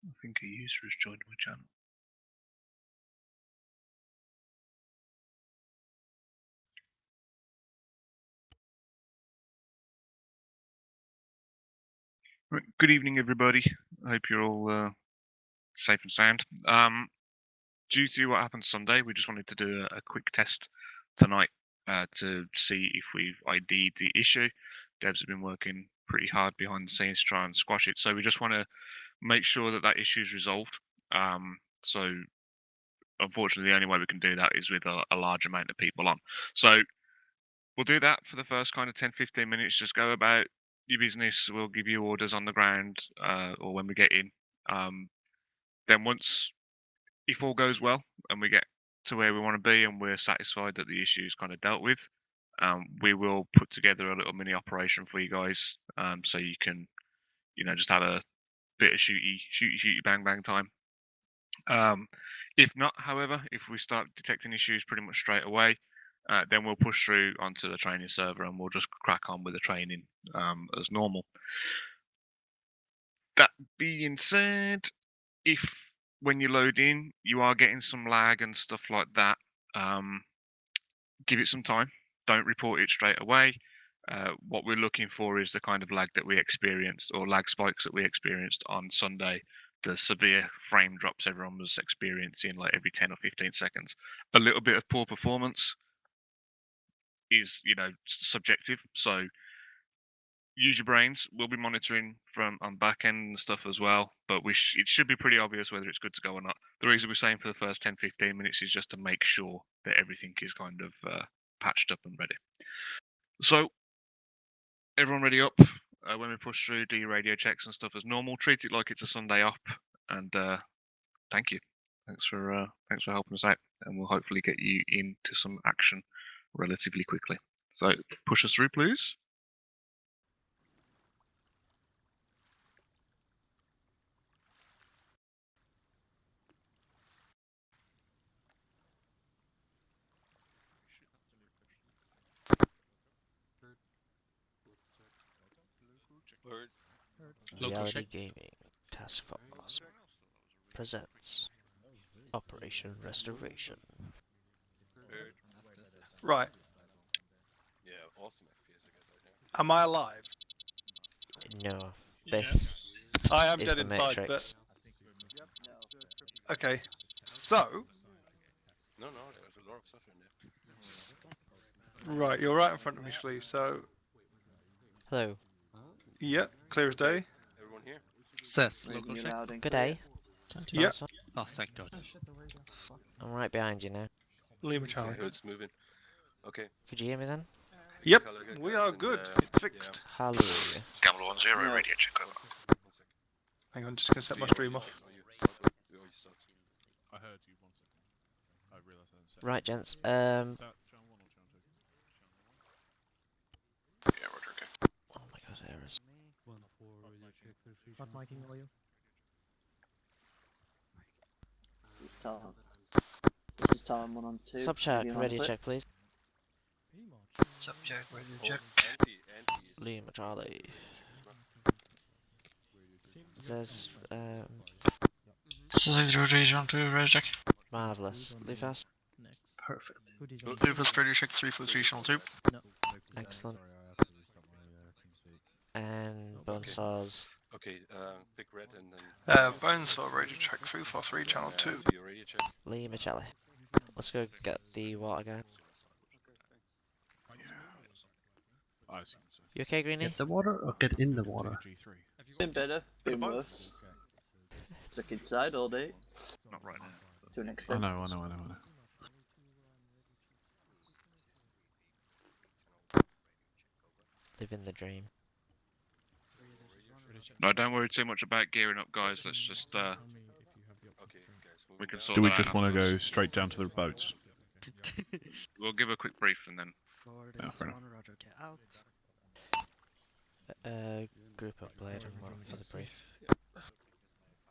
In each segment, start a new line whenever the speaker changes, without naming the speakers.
I think a user has joined my channel. Right, good evening, everybody. I hope you're all safe and sound. Due to what happened Sunday, we just wanted to do a quick test tonight to see if we've ID'd the issue. Devs have been working pretty hard behind the scenes to try and squash it, so we just want to make sure that that issue is resolved. So, unfortunately, the only way we can do that is with a large amount of people on. So, we'll do that for the first kind of 10-15 minutes. Just go about your business. We'll give you orders on the ground or when we get in. Then once, if all goes well and we get to where we want to be and we're satisfied that the issue is kind of dealt with, we will put together a little mini operation for you guys, so you can, just have a bit of shooty bang bang time. If not, however, if we start detecting issues pretty much straight away, then we'll push through onto the training server and we'll just crack on with the training as normal. That being said, if when you load in you are getting some lag and stuff like that, give it some time. Don't report it straight away. What we're looking for is the kind of lag that we experienced, or lag spikes that we experienced on Sunday. The severe frame drops everyone was experiencing, like every 10 or 15 seconds. A little bit of poor performance is, subjective. So use your brains. We'll be monitoring from on back end and stuff as well, but it should be pretty obvious whether it's good to go or not. The reason we're saying for the first 10-15 minutes is just to make sure that everything is kind of patched up and ready. So, everyone ready up? When we push through, do your radio checks and stuff as normal. Treat it like it's a Sunday up, and thank you. Thanks for helping us out, and we'll hopefully get you into some action relatively quickly. So, push us through, please.
Reality Gaming Task Force presents Operation Restoration.
Right.
Yeah, awesome.
Am I alive?
No, this
I am
is
dead
the
inside,
Matrix.
but okay. So,
No, there's a lot of stuff in there.
right, you're right in front of me, Shlee. So,
Hello.
yep, clear as day.
Everyone here?
Says local check.
Good day.
Yep.
Oh, thank God.
I'm right behind you now.
Lima Charlie.
Okay, it's moving. Okay.
Could you hear me then?
Yep,
Color good
we
guys
are
and,
good. It's
yeah.
fixed.
Hallelujah.
Gamble 1-0, radio check over.
1 sec.
Hang on, just gonna set my stream off.
I heard you wanted. I realised I didn't say.
Right, gents.
Is that channel 1 or channel 2?
Yeah, Roger, okay.
Oh my God, errors.
What miking are you?
This is Talon 1 on 2.
Subchat, radio check, please.
Subject, radio
Oh,
check.
anti.
Liam Charlie. Says,
Radio check.
marvelous. Leave fast.
Perfect.
Hoodies on.
Lupus, radio check 343, channel 2.
No.
Excellent. And Bonesaws.
Okay, pick red and then.
Bonesaw, radio check 343, channel 2.
Do your radio check.
Liam Charlie. Let's go get the water guy.
I assume so.
You okay, Greenie?
Get the water or get in the water?
G3.
Been better, been worse. Stuck inside all day,
Not right now.
to an
I
extent.
know.
Living the dream.
No, don't worry too much about gearing up, guys. Let's just
Okay, guys.
we can
moving
sort
Do we
that
just
out
want to go
afterwards.
straight down to the boats?
We'll give a quick brief and then.
Yeah, fair enough.
Roger, get out.
Group up Blade and one for the brief.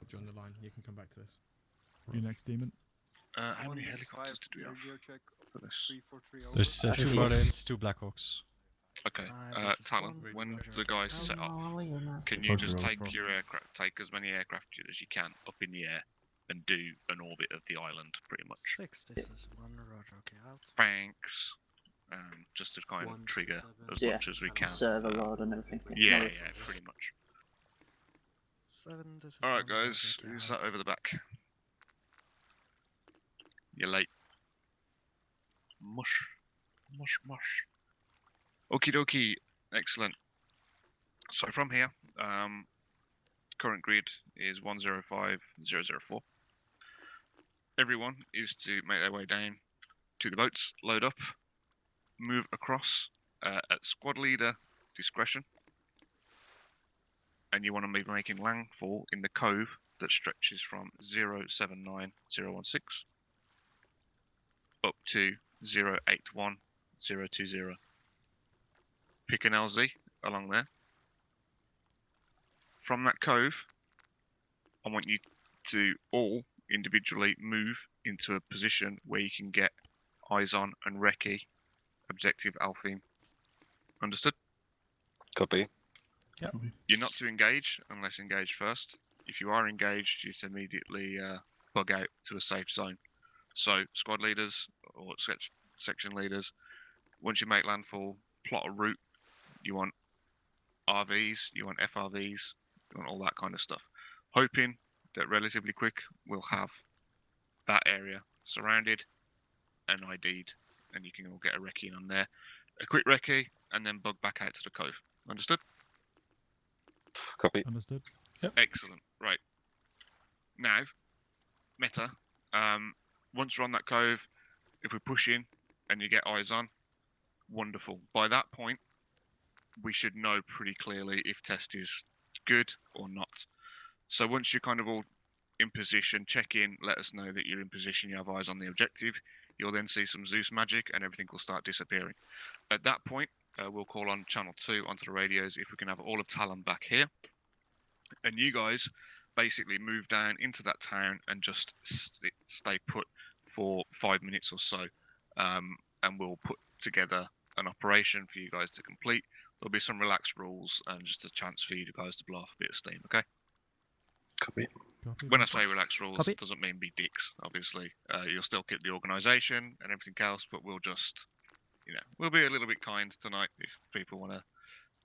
Join the line. You can come back to this.
You next, Demon?
How many helicopters did we have for this?
There's 2 Marlins, 2 Blackhawks.
Okay. Talon, when the guys set off, can you just take your aircraft, take as many aircraft as you can up in the air, and do an orbit of the island, pretty much.
6, this is 1, roger, okay, out.
Thanks. Just to kind of trigger as much as we can.
Server load and everything.
Yeah, yeah, pretty much.
7, this is
Alright
1,
guys,
roger,
who's
okay,
that over the back? You're late. Mush. Mush, mush. Okie dokie. Excellent. So from here, current grid is 105004. Everyone is to make their way down to the boats, load up, move across at squad leader discretion. And you want to be making landfall in the cove that stretches from 079016 up to 081020. Pick an LZ along there. From that cove, I want you to all individually move into a position where you can get eyes on and recce objective Alfheim. Understood?
Copy.
You're not to engage unless engaged first. If you are engaged, you to immediately bug out to a safe zone. So, squad leaders or section leaders, once you make landfall, plot a route. You want RVs, you want FRVs, you want all that kind of stuff. Hoping that relatively quick we'll have that area surrounded and ID'd, and you can all get a recce on there. A quick recce, and then bug back out to the cove. Understood?
Copy.
Understood.
Excellent. Right. Now, meta. Once you're on that cove, if we push in and you get eyes on, wonderful. By that point, we should know pretty clearly if test is good or not. So once you're kind of all in position, check in, let us know that you're in position, you have eyes on the objective. You'll then see some Zeus magic and everything will start disappearing. At that point, we'll call on channel 2 onto the radios if we can have all of Talon back here. And you guys basically move down into that town and just stay put for 5 minutes or so. And we'll put together an operation for you guys to complete. There'll be some relaxed rules and just a chance for you guys to blow off a bit of steam, okay?
Copy.
When I say relaxed rules, it doesn't mean be dicks, obviously. You'll still keep the organisation and everything else, but we'll just, we'll be a little bit kind tonight if people want to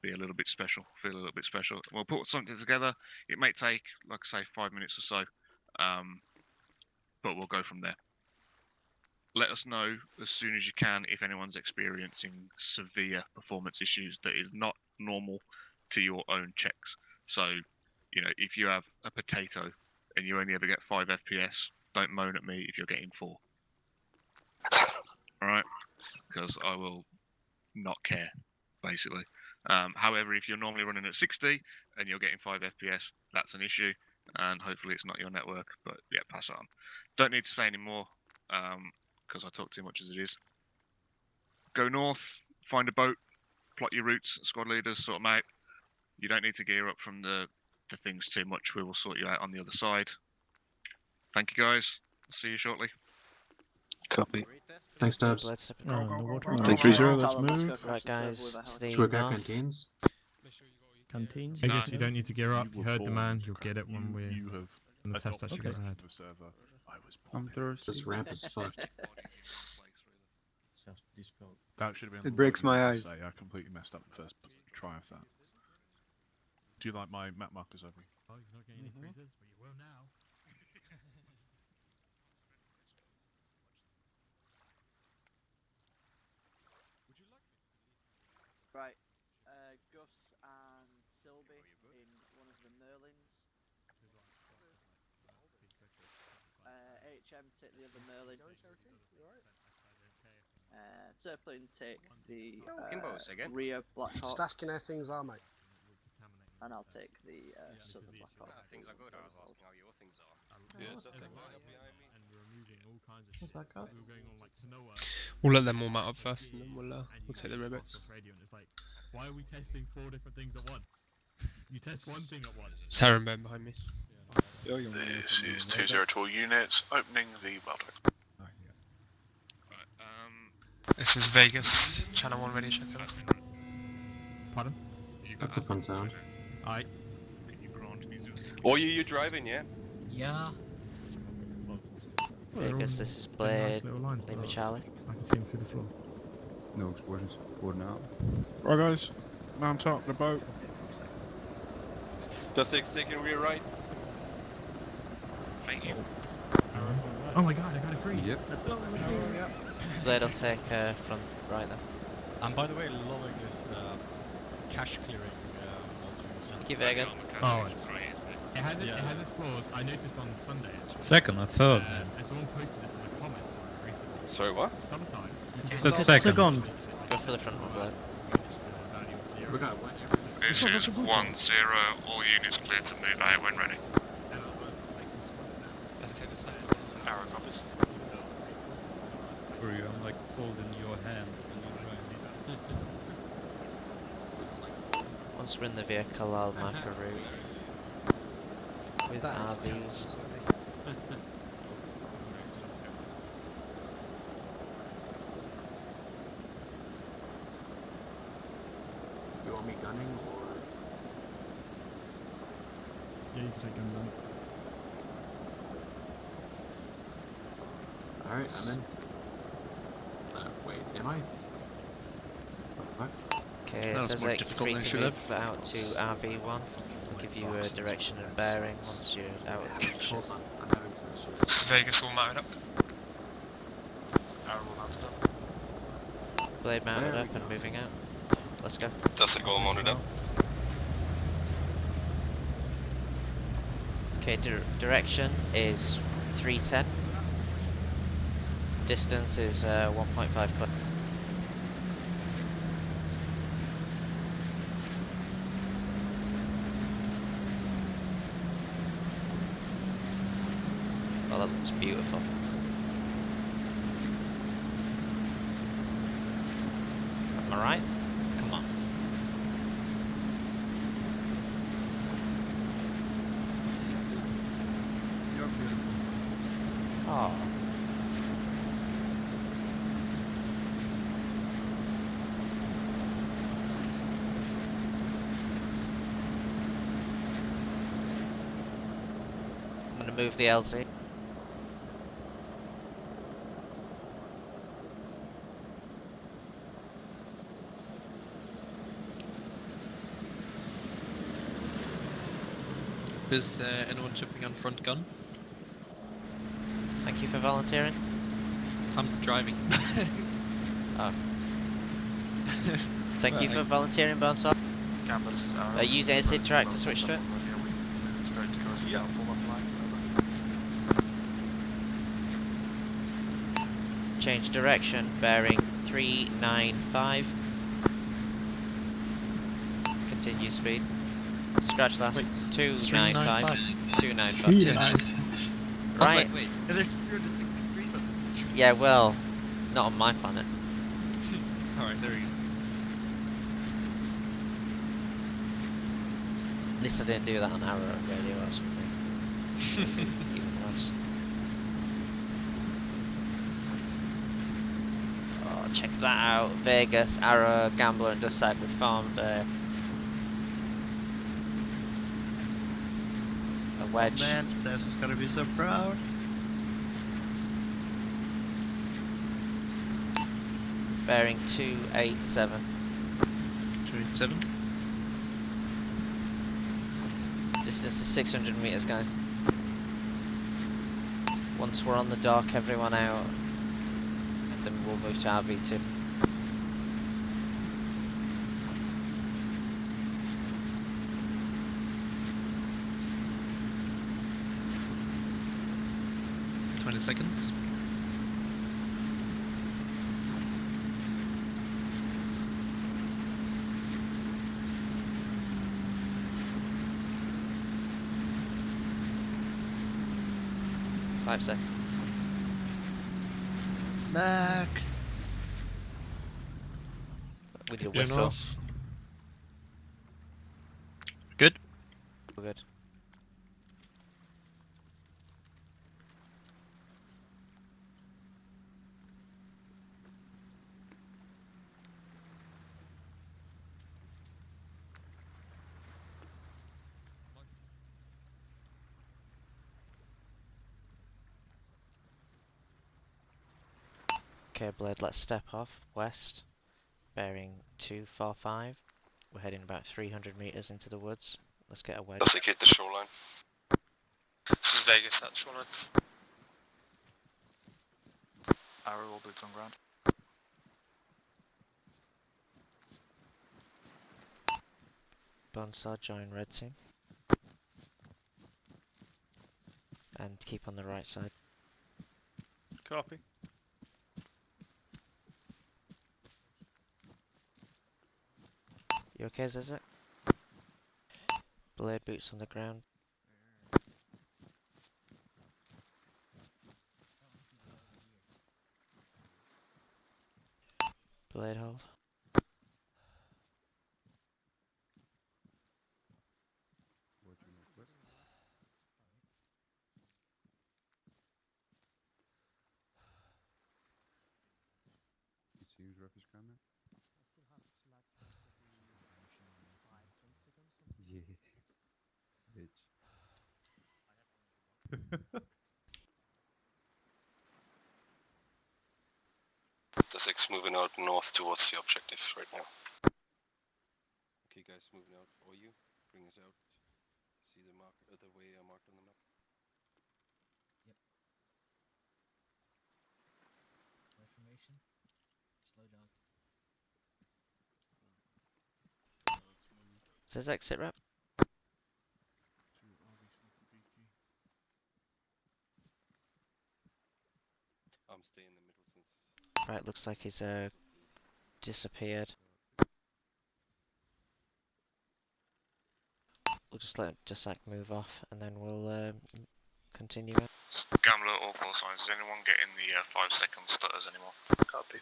be a little bit special, feel a little bit special. We'll put something together. It may take, like I say, 5 minutes or so, but we'll go from there. Let us know as soon as you can if anyone's experiencing severe performance issues that is not normal to your own checks. So, if you have a potato and you only ever get 5 FPS, don't moan at me if you're getting 4. Alright? Because I will not care, basically. However, if you're normally running at 60 and you're getting 5 FPS, that's an issue, and hopefully it's not your network, but yeah, pass it on. Don't need to say any more, because I talk too much as it is. Go north, find a boat, plot your routes, squad leaders, sort them out. You don't need to gear up from the things too much. We will sort you out on the other side. Thank you guys. See you shortly.
Copy.
Thanks, Dubs.
Let's
Thank
3-0,
let's
Talon, let's
move.
go across
Right,
the server
guys,
with a
to
house.
the
Should we go
north.
canteens?
Canteen.
I guess you don't need to gear up. You heard the man. You'll get it
You
when we're
have
when the test actually goes ahead.
the server. I was
I'm
born in.
This ramp is fucked.
That should have been.
It
the
breaks
word
my
I was
eyes.
gonna say. I completely messed up the first try of that. Do you like my map markers, Obi?
Oh, you're not getting any freezes, but you will now.
Right, Gus and Sylvie in one of the Merlins. HM take the other Merlin. Zeppelin take the rear Black Hawk.
Just asking how things are, mate.
And I'll take the southern Black Hawk.
Things are good. I was asking how your things are.
Yeah, and we're removing all kinds of shit.
that, Gus?
We were going on like to nowhere.
We'll let them all mount up first, and then we'll take the ribbits.
Radio, and it's like, why are we testing 4 different things at once? You test one thing at once.
Sarah Ben behind me.
This is 202 units opening the welder.
Right,
This is Vegas. Channel 1 ready, check it out.
Pardon?
You got
That's a fun sound.
I.
Can you grant me Zeus?
Oh, you driving, yeah?
Yeah.
Vegas, this is
Nice
Blade.
little lines
Lima
below us.
Charlie.
I can see them through the floor.
No explosions. Boarding out.
Right, guys. Mount up the boat.
Just taking rear right.
Thank you.
Oh my god, I got a freeze.
Yep.
Let's go.
Blade will take front right then.
And by the way, loving this cache clearing
Thank you, Vega.
Oh, it has its flaws. I noticed on Sunday actually.
Second or third?
And someone posted this in the comments on it recently.
Sorry, what?
Sometimes.
So it's second.
Go for the front one, Blade.
We got one.
This is 1-0. All units cleared to move out when ready.
Let's take the second.
Arrow copies.
For you, I'm like holding your hand when you're driving.
Once we're in the vehicle, I'll mark a route with RVs.
You want me gunning or?
Yeah, you can take gun down.
Alright, I'm in. Wait, am I? What the fuck?
Okay,
That
it
was
says
more
that
difficult
free
than it
to
should
move out to RV1. I'll give you a direction and bearing once you're out of the picture.
Hold on, I'm having some issues.
Vegas all mounted up. Arrow all mounted up.
Blade mounted
There
up
we
and
go.
moving out. Let's go.
Just a go mounted up.
Okay, direction is 310. Distance is 1.5 km. Oh, that looks beautiful. Am I right? Come on.
You're beautiful.
Oh. I'm gonna move the LZ.
Is anyone jumping on front gun?
Thank you for volunteering.
I'm driving.
Oh. Thank you
Well,
for volunteering, Bonesaw. Use ACID track to switch to it.
Yeah.
Change direction, bearing 395. Continue speed. Scratch last.
Wait,
295. 295.
I was
Right.
like, wait, there's 360 degrees on this.
Yeah, well, not on my planet.
Alright, there we go.
At least I didn't do that on Arrow radio or something. Even worse. Oh, check that out. Vegas, Arrow, Gambler, and Dust we formed a wedge.
Man, Steps is gonna be so proud.
Bearing 287.
287.
Distance is 600 meters, guys. Once we're on the dock, everyone out, and then we'll move to RV2.
Seconds.
Five seconds.
Back.
With your
Good
whistle.
enough. Good.
Good. Okay, Blade, let's step off west, bearing 245. We're heading about 300 meters into the woods. Let's get a wedge.
Dusek hit the shoreline.
This is Vegas at shoreline.
Arrow, all boots on ground.
Bonesaw, join red team. And keep on the right side.
Copy.
You okay, Zizek? Blade, boots on the ground. Blade, hold.
Watching northwest. It seems rough is coming. Yeah. Bitch.
Dusek's moving out north towards the objective right now. Okay guys, moving out for you. Bring us out. See the mark, the way I marked on the map.
Reformation. Slow down.
Zizek, sit rep.
I'm staying in the middle since...
Right, looks like he's disappeared. We'll just let Dusak move off, and then we'll continue.
Gambler, all call signs. Is anyone getting the 5-second stutters anymore? Copy.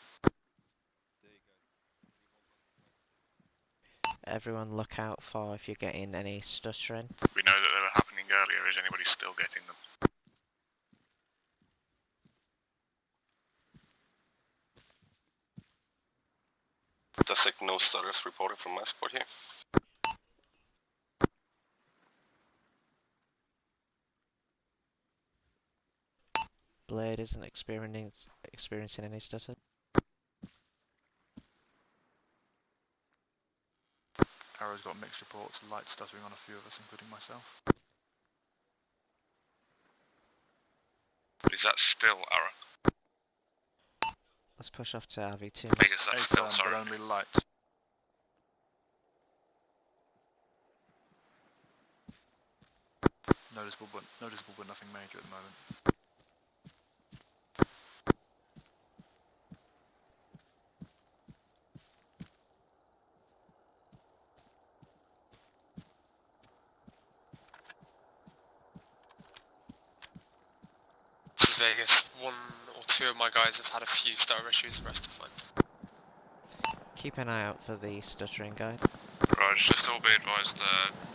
Everyone look out for if you're getting any stuttering.
We know that they were happening earlier. Is anybody still getting them?
Dusek, no stutters reported from my spot here.
Blade isn't experiencing any stutter.
Arrow's got mixed reports, light stuttering on a few of us, including myself.
Is that still Arrow?
Let's push off to RV2.
Vegas, that's still,
but
sorry.
only light. Noticeable but nothing major at the moment.
This is Vegas. One or two of my guys have had a few stutter issues, the rest are fine.
Keep an eye out for the stuttering guide.
Right, just all be advised,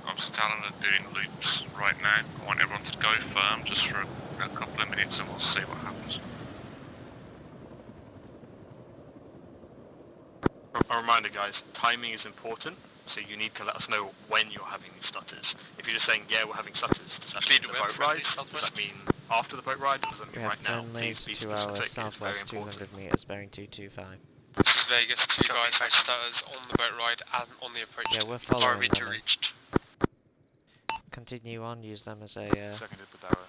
obviously Talon are doing loops right now. I want everyone to go firm just for a couple of minutes and we'll see what happens.
A reminder guys, timing is important, so you need to let us know when you're having these stutters. If you're just saying, yeah, we're having stutters, does that mean the boat ride? Does that mean after the boat ride? Or does that
We
mean
have
right now?
friendlies
Please be
to our
specific, it's very
southwest,
important.
200 meters, bearing 225.
This is Vegas. Two guys have stutters on the boat ride and on the approach.
Yeah, we're following
RV2
them.
reached.
Continue on, use them as a...
Seconded with Arrow.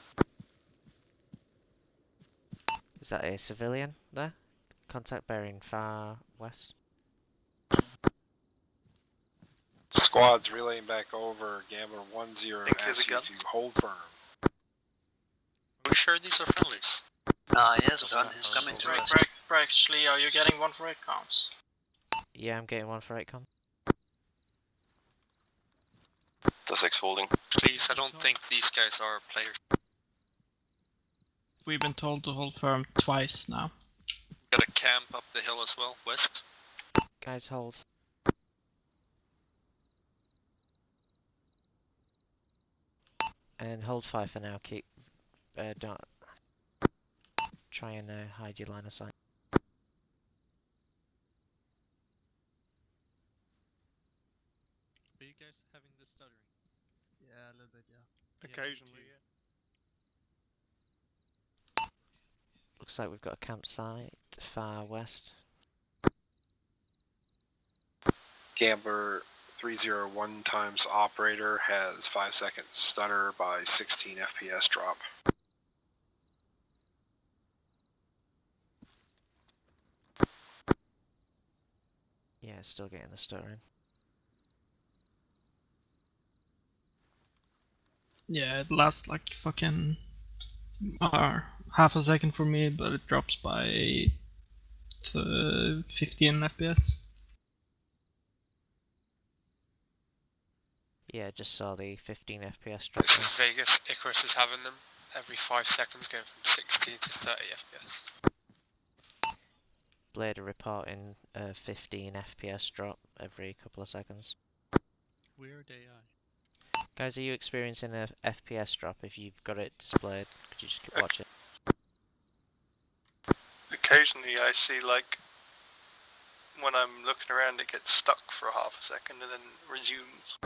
is that a civilian there? Contact bearing far west.
Squad's relaying back over. Gambler 1-0 asks you to hold firm.
Are we sure these are friendlies?
Yes, gun is coming to us. Break, Shlee, are you getting 1 for 8 counts?
Yeah, I'm getting 1 for 8 com.
Dusek's holding.
Please, I don't think these guys are players.
We've been told to hold firm twice now.
Got a camp up the hill as well, west.
Guys, hold. And hold 5 for now, keep... don't... try and hide your line of sight.
Are you guys having the stuttering?
Yeah, a little bit, yeah.
Occasionally,
Looks like we've got a campsite far west.
Gambler 301 times operator has 5-second stutter by 16 FPS drop.
Yeah, still getting the stuttering.
Yeah, it lasts like fucking half a second for me, but it drops by 15 FPS.
Yeah, just saw the 15 FPS drop
This
there.
is Vegas. Icarus is having them every 5 seconds, going from 60 to 30 FPS.
Blade are reporting a 15 FPS drop every couple of seconds.
Weird AI.
Guys, are you experiencing a FPS drop if you've got it displayed? Could you just watch it?
Occasionally I see, like, when I'm looking around it gets stuck for half a second and then resumes.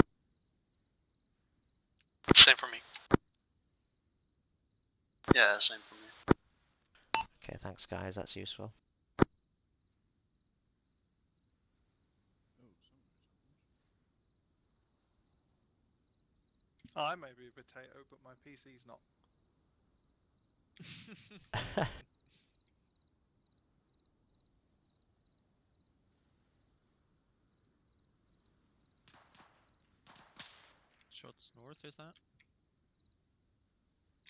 Same for me. Yeah, same for me.
Okay, thanks guys, that's useful.
I may be a potato, but my PC's not.
Shots north, is that?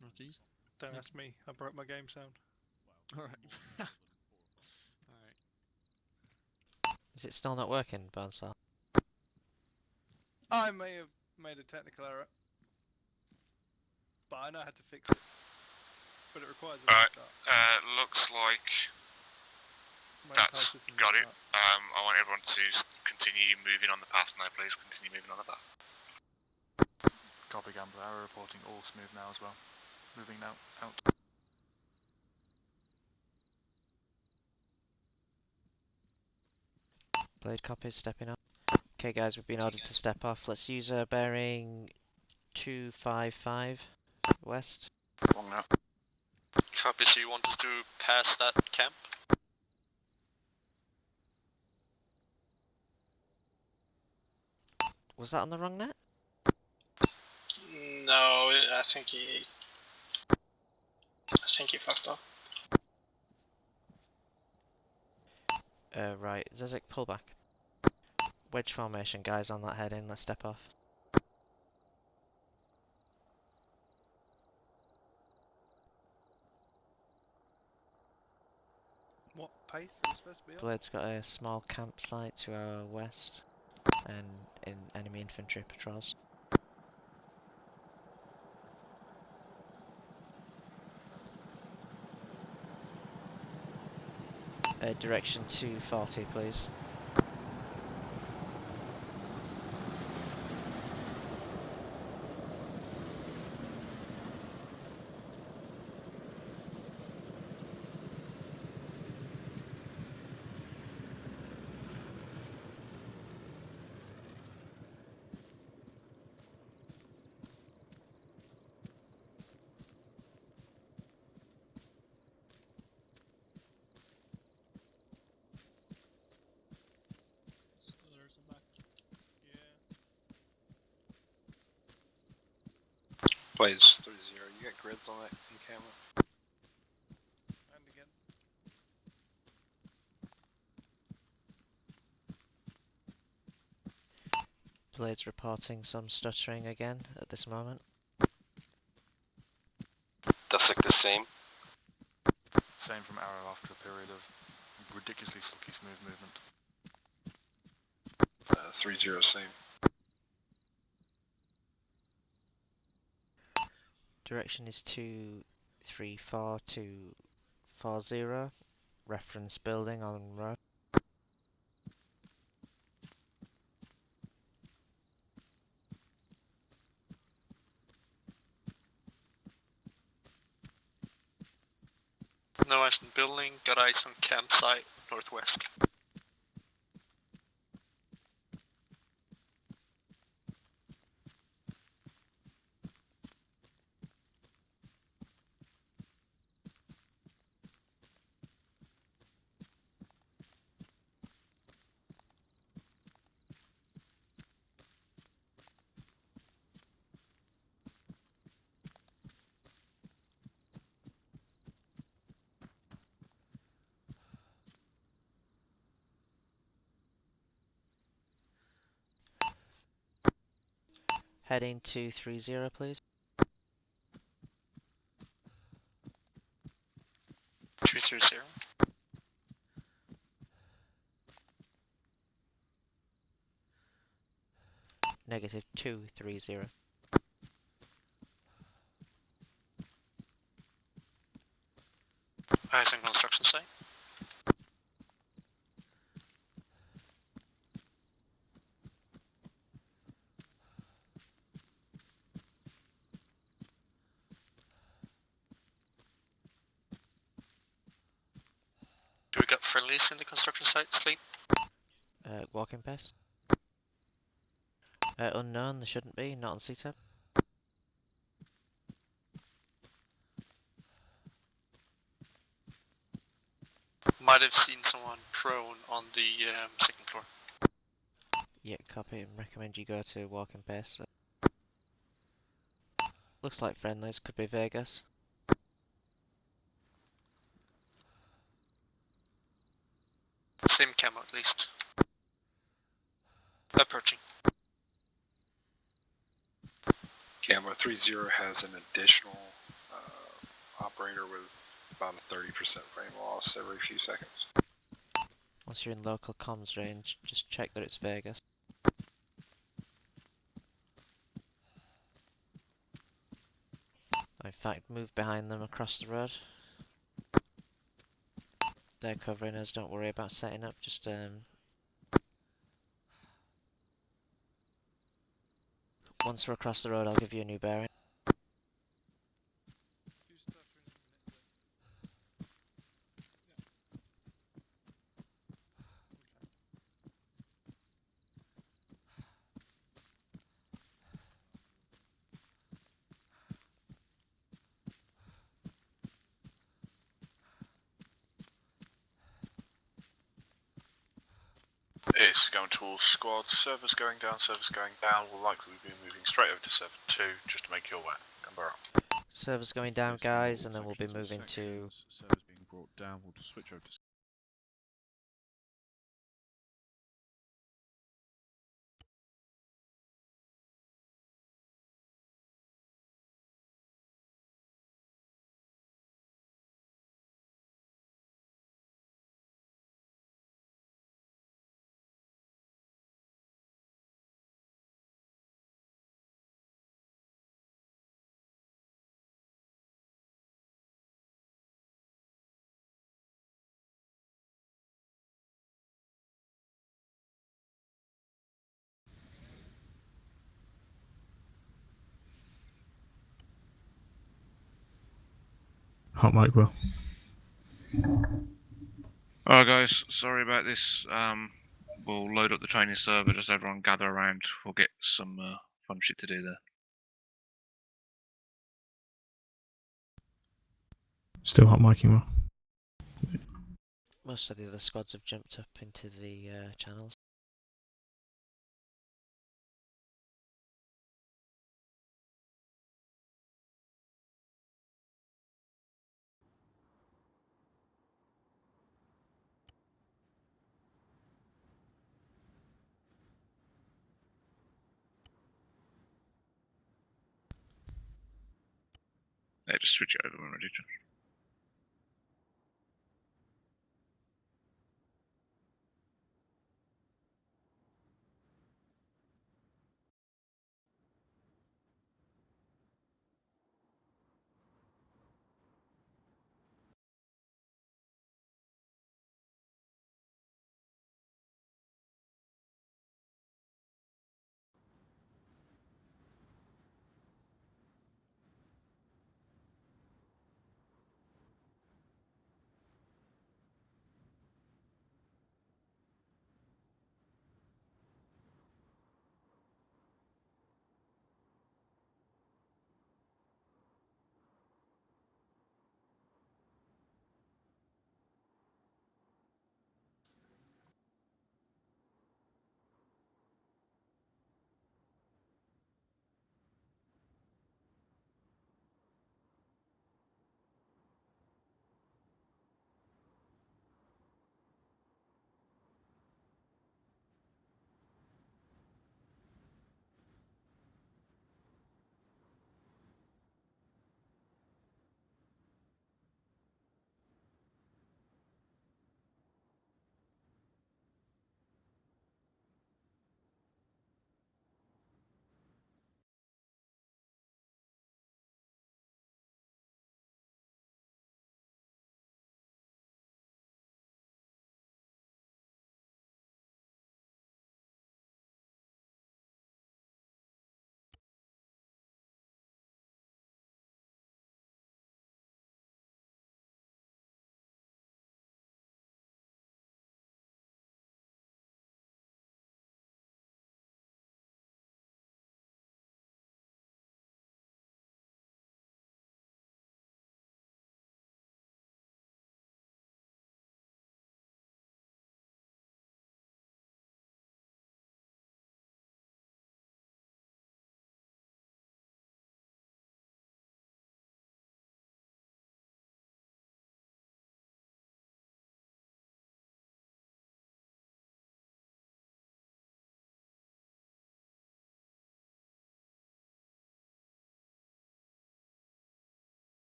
Northeast?
Don't ask me. I broke my game sound.
Alright. Alright.
Is it still not working, Bonesaw?
I may have made a technical error, but I know how to fix it. But it requires a restart.
Looks like
My entire
that's
system
got it.
restart.
I want everyone to continue moving on the path now, please. Continue moving on the path.
Copy Gambler, arrow reporting all smooth now as well. Moving now, out.
Blade copies, stepping up. Okay guys, we've been ordered to step off. Let's use a bearing 255 west.
Wrong now.
Copy, so you want us to pass that camp?
Was that on the wrong net?
No, I think he fucked up.
Right, Zezik, pull back. Wedge formation, guys, on that heading. Let's step off.
What pace are we supposed to be on?
Blade's got a small campsite to our west, and in enemy infantry patrols. Direction 240, please.
Plays 3-0. You got grids on that encampment?
And again.
Blade's reporting some stuttering again at this moment.
That's like the same.
Same from arrow after a period of ridiculously silky smooth movement.
3-0 same.
Direction is 234 to 40. Reference building on road.
No eyes on building, got eyes on campsite, northwest.
Heading 230, please.
230.
Negative 230.
Eyes on construction site. Do we got friendlies in the construction site, Shlee?
Walking past. Unknown, there shouldn't be, not on CTAP.
Might have seen someone prone on the second floor.
Yeah, copy, and recommend you go to walking pace. Looks like friendlies, could be Vegas.
Same camo at least. Approaching.
Camera 30 has an additional operator with about a 30% frame loss every few seconds.
Once you're in local comms range, just check that it's Vegas. In fact, move behind them across the road. They're covering us, don't worry about setting up, just once we're across the road, I'll give you a new bearing.
It's going towards squad. Servers going down, servers going down. We'll likely be moving straight over to server 2 just to make you aware. Number up.
Servers going down, guys, and then we'll be moving to...
Servers being brought down, we'll just switch over to...
Hot mic, bro.
Alright guys, sorry about this. We'll load up the training server, just everyone gather around. We'll get some fun shit to do there.
Still hot micing, bro.
Most of the other squads have jumped up into the channels.
Yeah, just switch it over when ready, John.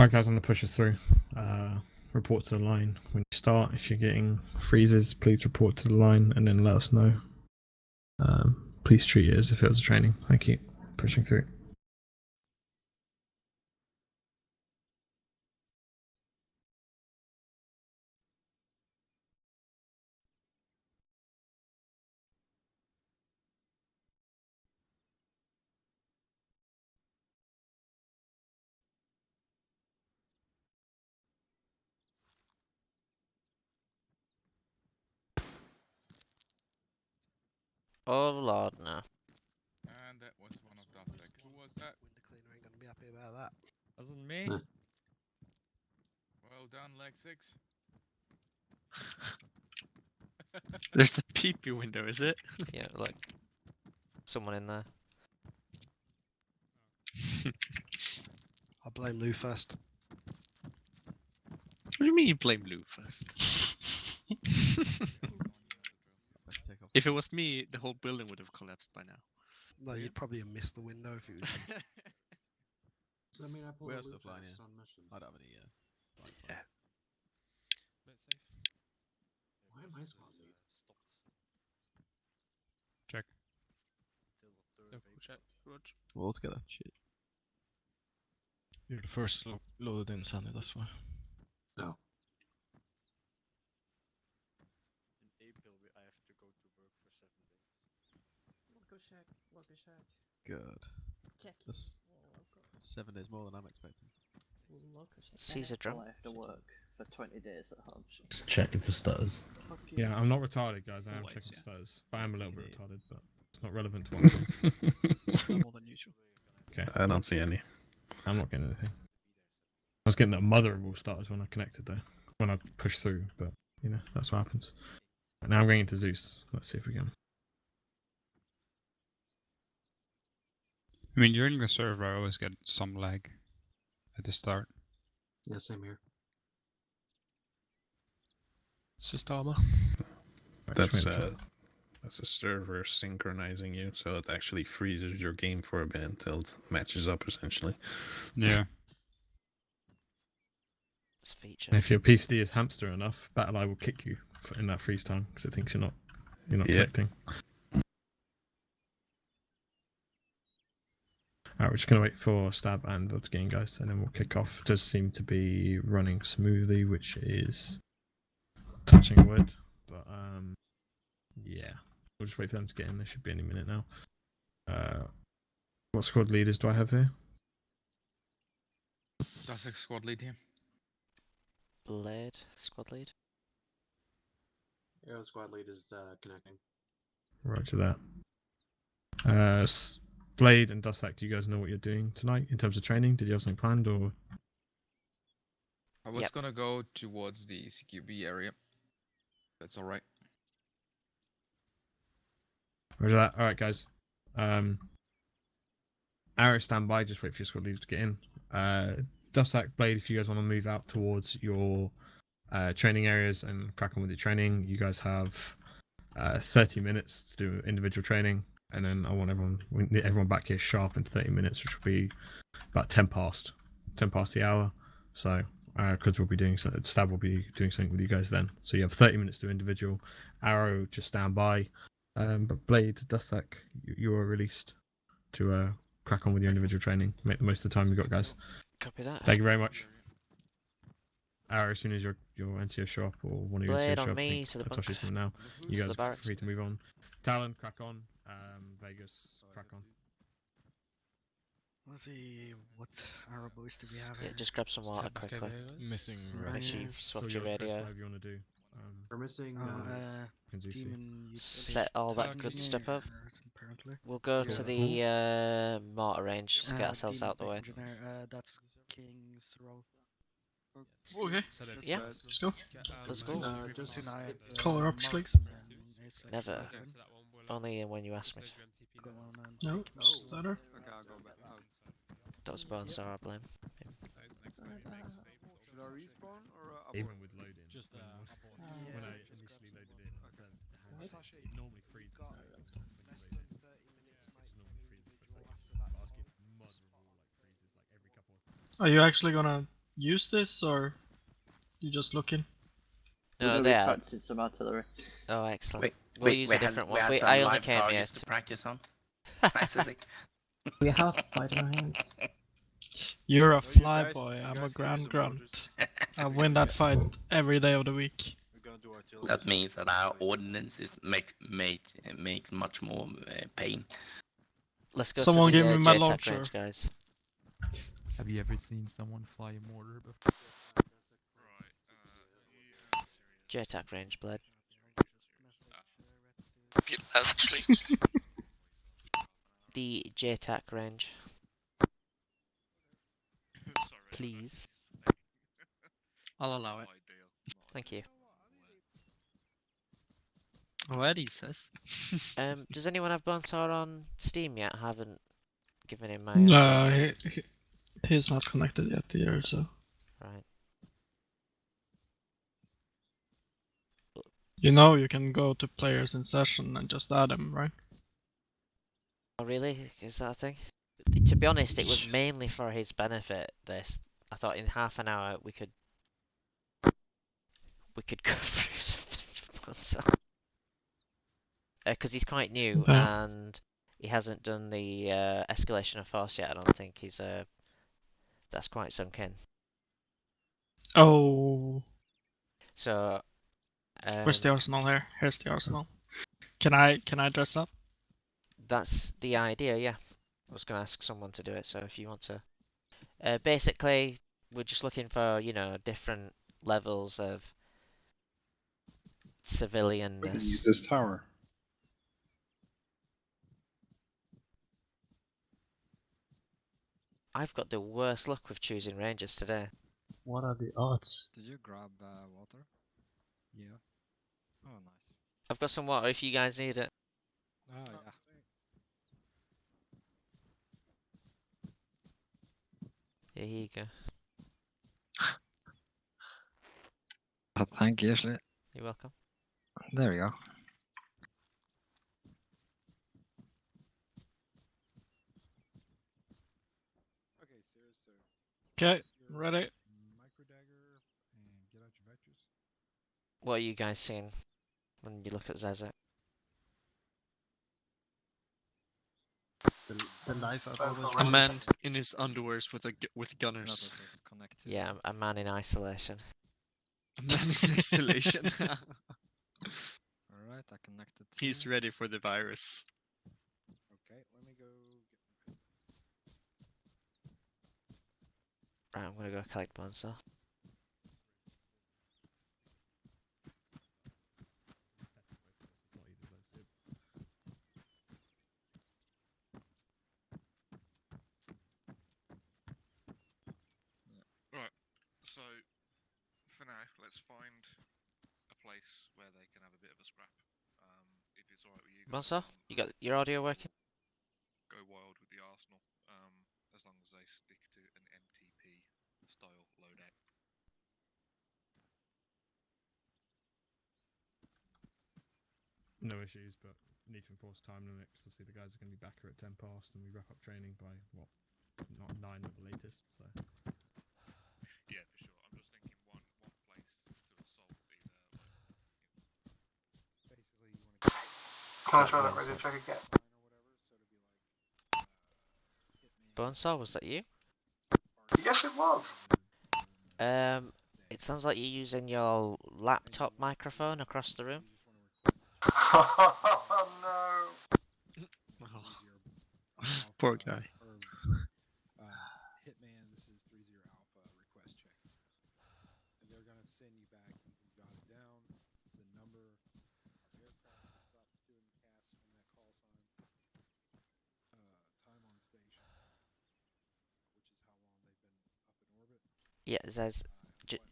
Alright guys, I'm gonna push us through. Report to the line when you start. If you're getting freezes, please report to the line and then let us know. Please treat it as if it was a training. Thank you. Pushing through.
Oh lord, no.
And that was one of Dusek. Who was that?
Window cleaner ain't gonna be happy about that.
Wasn't me.
Huh.
Well done, leg 6.
There's a peepee window, is it?
Yeah, look. Someone in there.
I blame Lou first.
What do you mean you blame Lou first? If it was me, the whole building would have collapsed by now.
No, you'd probably have missed the window if it was.
So I mean, I pulled
We
a
are
loop
still flying,
fast
yeah.
on mission.
I don't have any,
Yeah.
Why am I squad lead?
Check. Check.
We're all together. Shit.
You're the first loaded in, Sandy, that's why.
No.
In April, I have to go to work for 7 days.
Good.
Check.
That's 7 days more than I'm expecting.
Caesar drum.
I have to work for 20 days at home.
Just checking for stutters. Yeah, I'm not retarded, guys. I am
Always,
checking
yeah.
stutters. But I am a little bit retarded, but it's not relevant to what I'm doing.
No more than usual.
Okay.
I don't see any.
I'm not getting anything. I was getting that mother of all starters when I connected though. When I pushed through, but you know, that's what happens. Right, now I'm going into Zeus. Let's see if we can.
I mean, during the server, I always get some lag at the start.
Yeah, same here.
It's just armor.
That's a server synchronizing you, so it actually freezes your game for a bit until it matches up, essentially.
Yeah.
It's a feature.
And if your PC is hamster enough, BattleEye will kick you in that freeze time because it thinks you're not connecting. Alright, we're just gonna wait for Stab and Vote again, guys, and then we'll kick off. It does seem to be running smoothly, which is touching wood, but yeah, we'll just wait for them to get in. They should be any minute now. What squad leaders do I have here?
That's a squad lead here.
Blade, squad lead.
Arrow squad lead is connecting.
Roger that. Blade and Dussack, do you guys know what you're doing tonight in terms of training? Did you have something planned or?
I was gonna go towards the CQB area. That's alright.
Roger that. Alright, guys. Arrow, stand by. Just wait for your squad leaders to get in. Dussack, Blade, if you guys want to move out towards your training areas and crack on with your training, you guys have 30 minutes to do individual training. And then I want everyone back here sharp in 30 minutes, which will be about 10 past the hour. So, because we'll be doing something, Stab will be doing something with you guys then. So you have 30 minutes to do individual. Arrow, just stand by. But Blade, Dussack, you are released to crack on with your individual training. Make the most of the time you got, guys.
Copy that.
Thank you very much. Arrow, as soon as your NCO show up or one of your
Blade
NCO
on
show up,
me to the
Atoshi's
bunker.
coming now. You
To
guys
the
are
barracks.
free to move on. Talon, crack on. Vegas, crack on.
Let's see, what arrow boys do we have
Yeah,
here?
just grab some water quickly.
Missing
Make sure you've swapped your radio.
Whatever you want to do.
We're missing.
Demon
Set all that good stuff up.
Apparently.
We'll go to the mortar range just to get ourselves out the way.
That's King's Row.
Okay.
Yeah.
Let's go.
Let's go.
Call her up, Shlee.
Never. Only when you ask me.
No, stutter.
That was Bones, I blame.
Should I respawn or
Even with loading.
Just
when I initially loaded in,
Natasha,
it normally freezes.
got less than 30 minutes, mate, from individual after that time.
Are you actually gonna use this or you just looking?
We're
No,
going to
they
be
are.
practicing some artillery.
Oh, excellent.
Wait,
We'll
wait,
use
we
a
had,
different
we
one.
had some
I only
live
came here
targets to practice on. Nice, is it?
We have fight in our hands.
You're a
No, you
fly
guys-
boy,
you
I'm a
guys can use
ground
the
grunt.
mortars.
I win that fight every day of the week.
We're gonna do artillery.
That means that our ordnance is makes much more pain.
Let's go
Someone
to the
give me my
JTAC
launcher.
range, guys.
Have you ever seen someone fly a mortar before?
JTAC range, Blade.
Actually,
The JTAC range. Please.
I'll allow it.
Thank you.
Alrighty, he says.
Does anyone have Bonesaw on Steam yet? I haven't given him my.
No, he's not connected yet here, so.
Right.
You know you can go to players in session and just add them, right?
Oh, really? Is that a thing? To be honest, it was mainly for his benefit. This, I thought, in half an hour we could go through something. Because he's quite new and he hasn't done the escalation of force yet. I don't think he's that's quite sunk in.
Oh.
So.
Where's the arsenal here? Here's the arsenal. Can I dress up?
That's the idea, yeah. I was going to ask someone to do it, so if you want to. Basically, we're just looking for, you know, different levels of civilianness.
We can use this tower.
I've got the worst luck with choosing rangers today.
What are the odds?
Did you grab water? Yeah. Oh, nice.
I've got some water if you guys need it.
Oh, yeah.
Here you go.
Thank you, Shlee.
You're welcome.
There we go.
Okay, ready.
What are you guys seeing when you look at Zezek?
The life I've always
A man in his underwears with gunners.
Yeah, a man in isolation.
A man in isolation.
Alright, I connected.
He's ready for the virus.
Okay, let me go get
Right, I'm gonna go collect Bonesaw.
Right, so for now, let's find a place where they can have a bit of a scrap. If it's alright with you guys,
Bonesaw, you got your audio working?
go wild with the arsenal, as long as they stick to an MTP style loadout.
No issues, but need to enforce time limit because obviously the guys are going to be back here at 10 past and we wrap up training by, what, not 9 at the latest, so...
Yeah, for sure. I'm just thinking one place to assault either,
basically you want to get... Can I try that radio check again?
Bonesaw, was that you?
Yes, it was.
It sounds like you're using your laptop microphone across the room.
Oh no.
Poor guy.
Hitman, this is 30 Alpha request check. And they're going to send you back, you got it down, the number of aircraft that stopped doing the cast on that call sign, time on station, which is how long they've been up in orbit.
Yeah, there's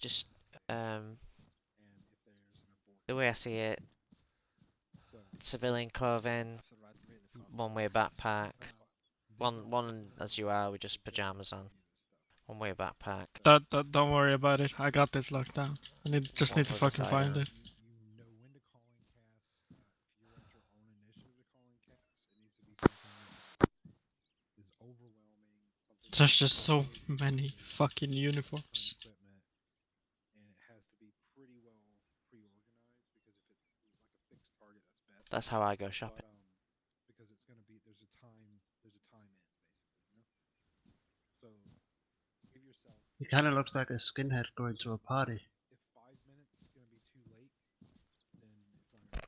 just the way I see it, civilian clothing, one-way backpack, one as you are with just pajamas on, one-way backpack.
Don't worry about it. I got this locked down. I just need to fucking find it. There's just so many fucking uniforms.
And it has to be pretty well pre-organized because if it's like a fixed target, that's best.
That's how I go shopping.
Because it's gonna be there's a time in basically, you know. So give yourself.
He kind of looks like a skinhead going to a party.
If 5 minutes is gonna be too late, then it's not gonna work.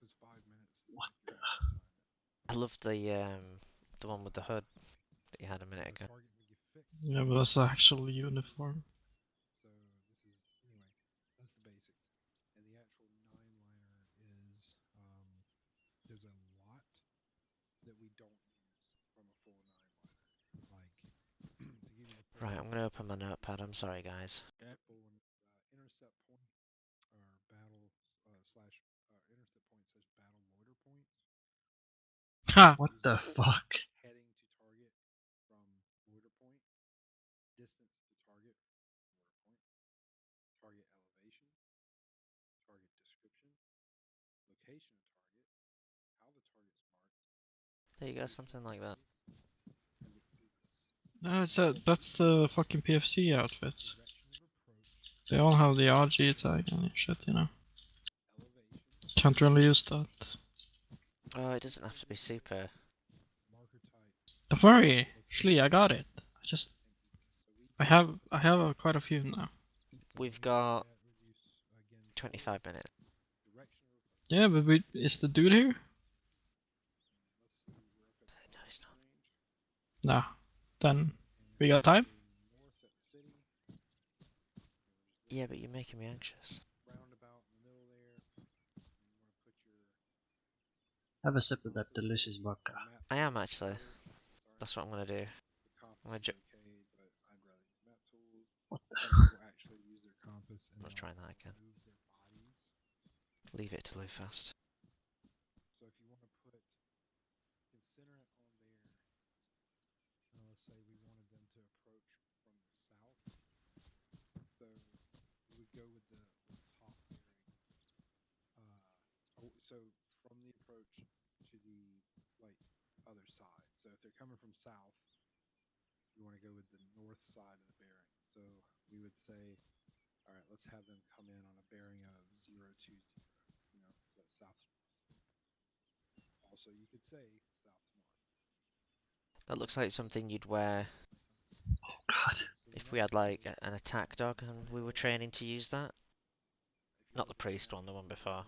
Because 5 minutes.
What the?
I love the one with the hood that you had a minute ago.
Yeah, but that's the actual uniform.
So this is anyway. That's the basics. And the actual 9-liner is there's a lot that we don't use from a full 9-liner. Like to give you the
Right, I'm gonna open my notepad. I'm sorry, guys.
intercept point or battle slash intercept point says battle loiter points.
Ha!
What the fuck?
Heading to target from loiter point, distance to target loiter point, target elevation, target description, location of target, how the target's marked.
There you go, something like that.
No, that's the fucking PFC outfits. They all have the RG tag and shit, you know. Can't really use that.
Oh, it doesn't have to be super.
Don't worry, Shlee, I got it. I have quite a few now.
We've got 25 minutes.
Yeah, but is the dude here?
No, he's not.
Nah. Then we got time?
Yeah, but you're making me anxious.
Have a sip of that delicious vodka.
I am actually. That's what I'm gonna do. I'm gonna
What
I'm not trying that again. Leave it to Lou fast.
So if you want to put consider it on there. Let's say we wanted them to approach from the south. So we would go with the top bearing. So from the approach to the other side. So if they're coming from south, you want to go with the north side of the bearing. So we would say, all right, let's have them come in on a bearing of 020. You know, that's south. Also, you could say south to north.
That looks like something you'd wear.
Oh god.
If we had like an attack dog and we were training to use that. Not the priest one, the one before.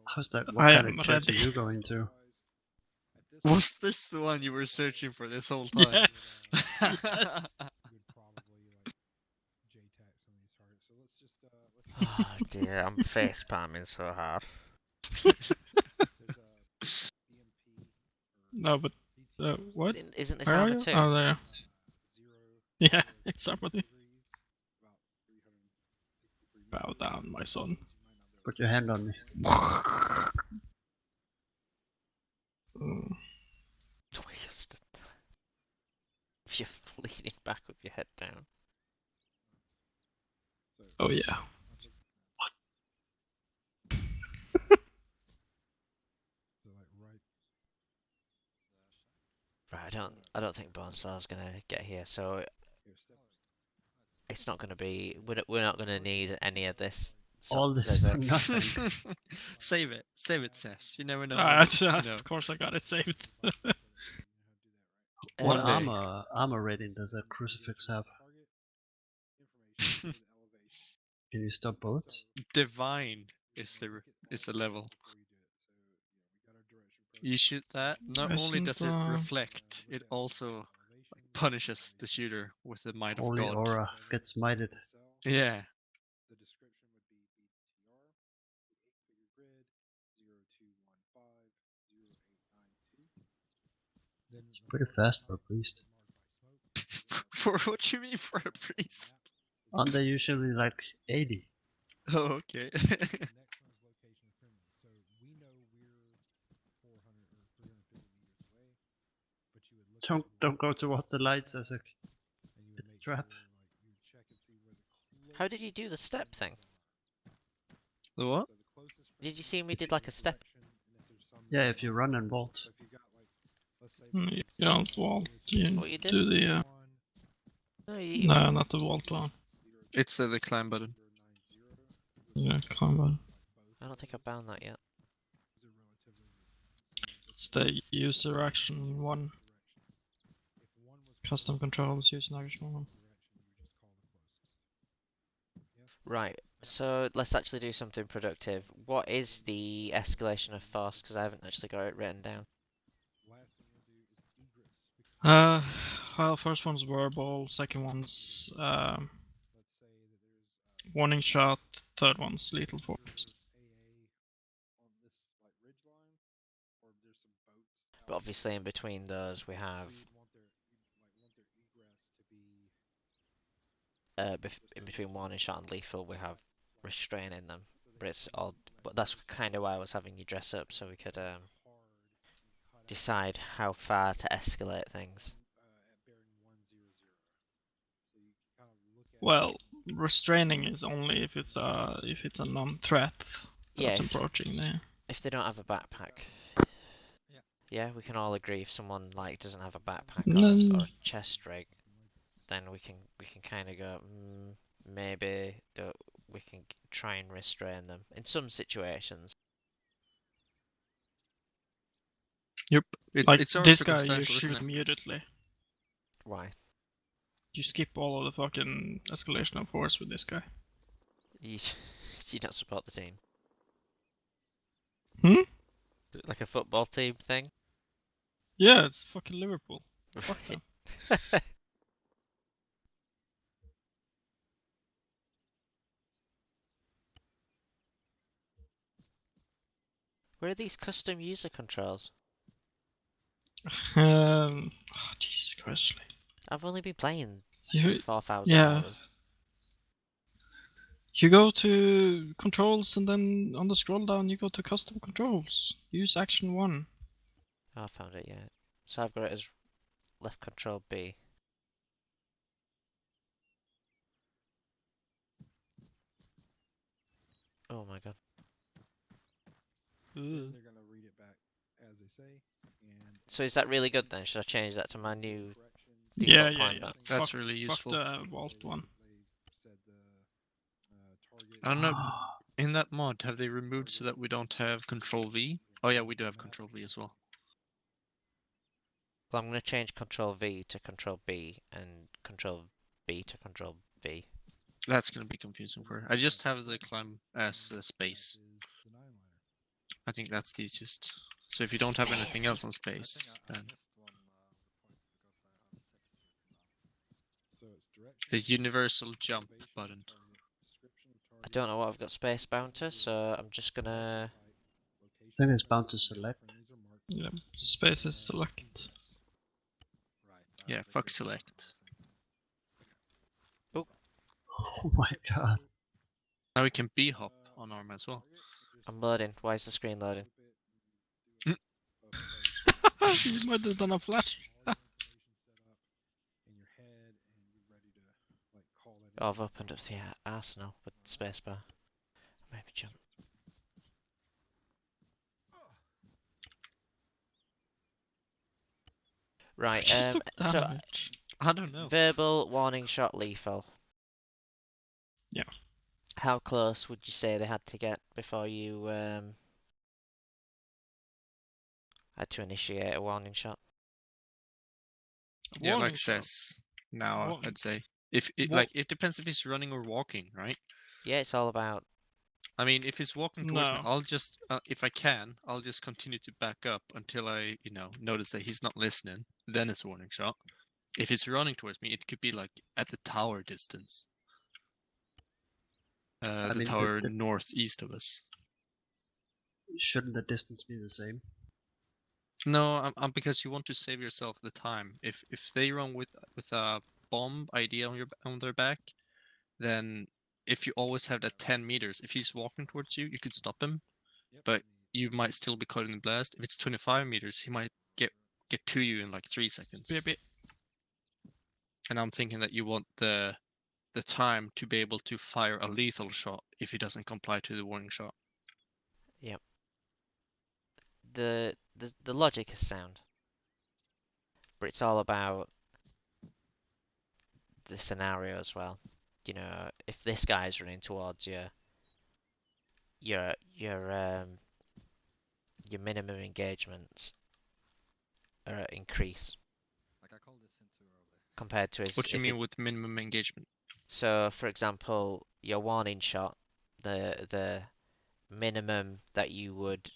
How's that? What kind of church are you going to?
Was this the one you were searching for this whole time?
Yes.
Oh dear, I'm face palming so hard.
No, but what?
Isn't this
Where are
armor
you?
too?
Oh, there. Yeah, it's somebody. Bow down, my son.
Put your hand on me.
The way you stood there. If you're leaning back with your head down.
Oh yeah.
Right, I don't think Bone Star's gonna get here, so it's not gonna be. We're not gonna need any of this. So
All this for nothing.
Save it, Cess. You never know.
Of course I got it saved.
What
One day.
armor rating does a crucifix have? Can you stop bullets?
Divine is the level. You shoot that. Not only does it reflect, it also punishes the shooter with the might
Holy
of God.
aura gets mighted.
Yeah.
The description would be BTR, the 8-figure grid, 0215 0892.
It's pretty fast for a priest.
For what do you mean for a priest?
Aren't they usually like 80?
Oh, okay.
Don't go towards the lights, Isaac. It's a trap.
How did you do the step thing?
The what?
Did you see we did like a step?
Yeah, if you run and vault.
You don't vault. You
What you did?
do the. No, not the vault one.
It's the climb button.
Yeah, climb button.
I don't think I've bound that yet.
It's the user action one. Custom controls using action one.
Right, so let's actually do something productive. What is the escalation of force? Because I haven't actually got it written down.
Well, first one's verbal, second one's warning shot, third one's lethal force.
But obviously in between those we have in between warning shot and lethal we have restraining them. But it's all but that's kind of why I was having you dress up so we could decide how far to escalate things.
Well, restraining is only if it's a non-threat that's approaching there.
If they don't have a backpack. Yeah, we can all agree if someone like doesn't have a backpack or a chest rig, then we can kind of go maybe we can try and restrain them in some situations.
Yep.
Like
it's
this guy, you
circumstantial, isn't
shoot
it?
immediately.
Why?
You skip all of the fucking escalation of force with this guy.
You don't support the team.
Hmm?
Like a football team thing?
Yeah, it's fucking Liverpool. Fuck them.
Where are these custom user controls?
Jesus Christ.
I've only been playing
You,
4,000
yeah.
hours.
You go to controls and then on the scroll down you go to custom controls. Use action 1.
Oh, I found it, yeah. So I've got it as left control B. Oh my god.
They're gonna read it back as they say. And
So is that really good then? Should I change that to my new
Yeah,
default
yeah,
climb
yeah.
back?
That's really useful.
Fuck the vault one.
I don't know. In that mod, have they removed so that we don't have Control V? Oh yeah, we do have Control V as well.
Well, I'm going to change Control V to Control B and Control B to Control V.
That's going to be confusing for her. I just have the climb as space. I think that's the easiest. So if you don't have anything else on space, then the universal jump button.
I don't know what I've got space bound to, so I'm just gonna...
I think it's bound to select.
Yeah, space is select.
Yeah, fuck select.
Oh.
Oh my god.
Now we can B-hop on arm as well.
I'm loading. Why is the screen loading?
You might have done a flash.
Oh, I've opened up the arsenal with spacebar. Maybe jump. Right, so
I don't know.
Verbal, warning shot, lethal.
Yeah.
How close would you say they had to get before you had to initiate a warning shot?
Yeah, like says now, I'd say. If it like it depends if he's running or walking, right?
Yeah, it's all about.
I mean, if he's walking towards me,
No.
I'll just if I can, I'll just continue to back up until I, notice that he's not listening. Then it's a warning shot. If he's running towards me, it could be like at the tower distance. The tower northeast of us.
Shouldn't the distance be the same?
No, because you want to save yourself the time. If they run with a bomb idea on their back, then if you always have that 10 meters, if he's walking towards you, you could stop him, but you might still be caught in the blast. If it's 25 meters, he might get to you in like 3 seconds. And I'm thinking that you want the time to be able to fire a lethal shot if he doesn't comply to the warning shot.
Yep. The logic is sound. but it's all about the scenario as well. You know, if this guy's running towards you, your minimum engagements are increase
Like I called this in too early.
compared to his.
What do you mean with minimum engagement?
So, for example, your warning shot, the minimum that you would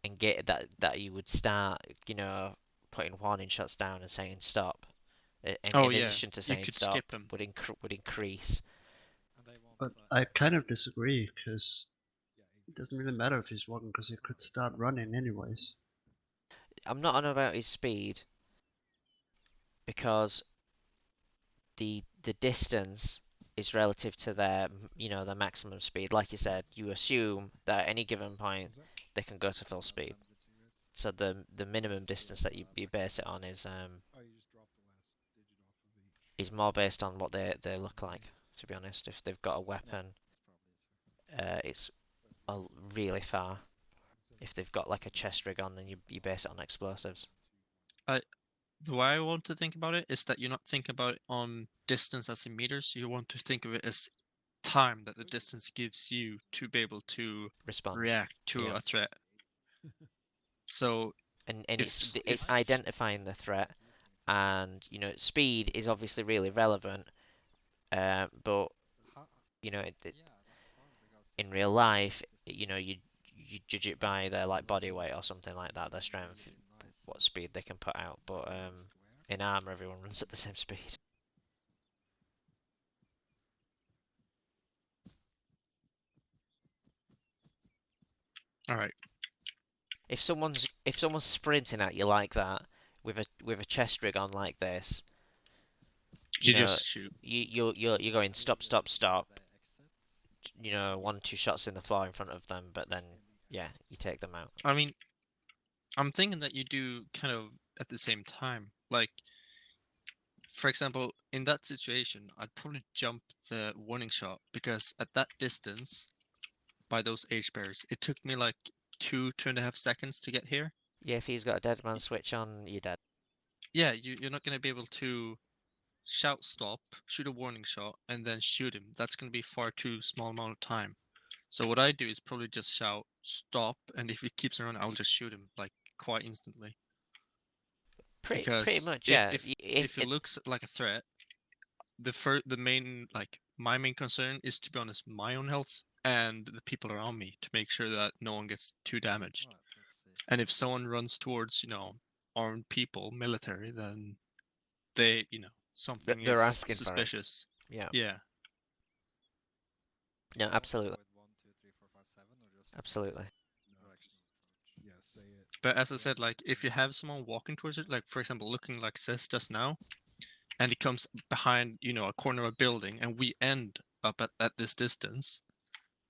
engage that you would start, you know, putting warning shots down and saying stop. In addition to saying stop, would increase.
But I kind of disagree, because it doesn't really matter if he's walking, because he could start running anyways.
I'm not on about his speed, because the distance is relative to their, you know, their maximum speed. Like you said, you assume that at any given point they can go to full speed. So the minimum distance that you base it on is more based on what they look like. To be honest, if they've got a weapon, it's really far. If they've got like a chest rig on, then you base it on explosives.
The way I want to think about it is that you're not thinking about it on distance as in meters. You want to think of it as time that the distance gives you to be able to react to a threat. So,
and it's identifying the threat, and you know, speed is obviously really relevant, but you know, in real life, you know, you judge it by their like body weight or something like that, their strength, what speed they can put out. But in armor, everyone runs at the same speed.
All right.
If someone's sprinting at you like that with a chest rig on like this, you know,
just shoot.
You're going stop, stop, stop. You know, 1-2 shots in the floor in front of them, but then yeah, you take them out.
I mean, I'm thinking that you do kind of at the same time. Like, for example, in that situation, I'd probably jump the warning shot, because at that distance, by those H bears, it took me like 2.5 seconds to get here.
Yeah, if he's got a dead man switch on, you're dead.
Yeah, you're not gonna be able to shout stop, shoot a warning shot, and then shoot him. That's gonna be far too small amount of time. So what I do is probably just shout stop, and if he keeps around, I'll just shoot him like quite instantly.
Pretty much, yeah.
If it looks like a threat, my main concern is, to be honest, my own health and the people around me, to make sure that no one gets too damaged. And if someone runs towards, you know, armed people, military, then they, you know, something
they're
is
asking
suspicious.
For it. Yeah.
Yeah.
No, absolutely. Absolutely.
But as I said, like, if you have someone walking towards it, like, for example, looking like Zeus does now, and he comes behind, you know, a corner of a building, and we end up at this distance,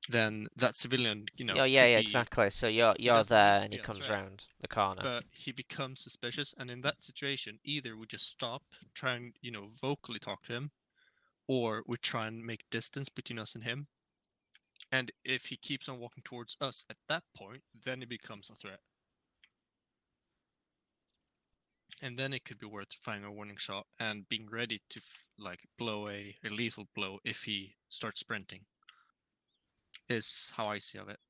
then that civilian, you know,
yeah, exactly. So you're there, and he comes round the corner.
But he becomes suspicious, and in that situation, either we just stop, try and, you know, vocally talk to him, or we try and make distance between us and him. And if he keeps on walking towards us at that point, then it becomes a threat. And then it could be worth firing a warning shot and being ready to like blow a lethal blow if he starts sprinting. Is how I see of it.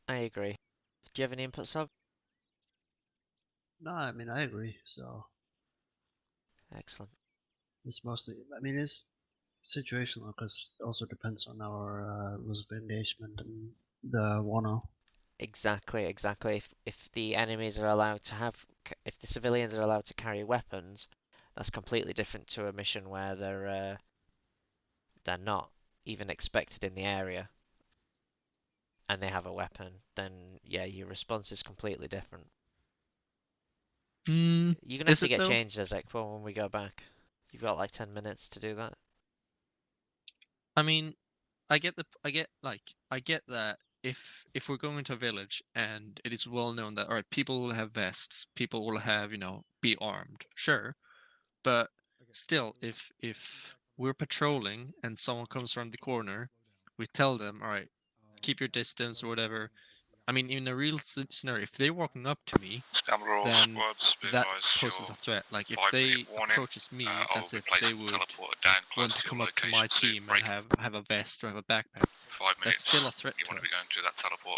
I agree. Do you have any input, Sub?
No, I mean, I agree, so.
Excellent.
It's mostly, I mean, it's situational, because it also depends on our rules of engagement and the Wano.
Exactly. If the enemies are allowed to have, if the civilians are allowed to carry weapons, that's completely different to a mission where they're not even expected in the area, and they have a weapon. Then yeah, your response is completely different. You're gonna have to get changed, Ezekwo, when we go back. You've got like 10 minutes to do that.
I mean, I get that if we're going into a village and it is well known that, all right, people will have vests, people will have, you know, be armed, sure, but still, if we're patrolling and someone comes around the corner, we tell them, all right, keep your distance or whatever, I mean, in a real scenario, if they're walking up to me, then that poses a threat. Like if they approaches me as if they would want to come up to my team and have a vest or have a backpack, that's still a threat to us.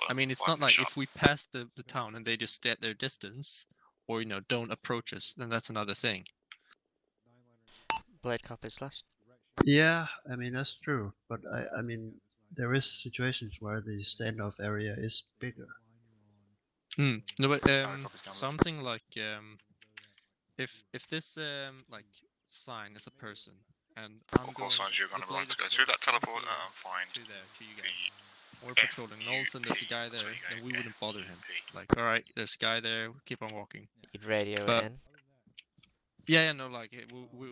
I mean, it's not like if we pass the town and they just stay at their distance, or don't approach us, then that's another thing.
Blade Cop is last.
Yeah, I mean that's true, but I mean there is situations where the standoff area is bigger.
No, but something like if this like sign is a person and I'm going,
you're
the
gonna
blade
want to
is
go through that
from
teleport
here
and find
to there to you guys. We're patrolling, and all of a sudden there's a guy there, then we wouldn't bother him. Like, all right, there's a guy there, keep on walking.
You'd radio
But
it in.
yeah, no, like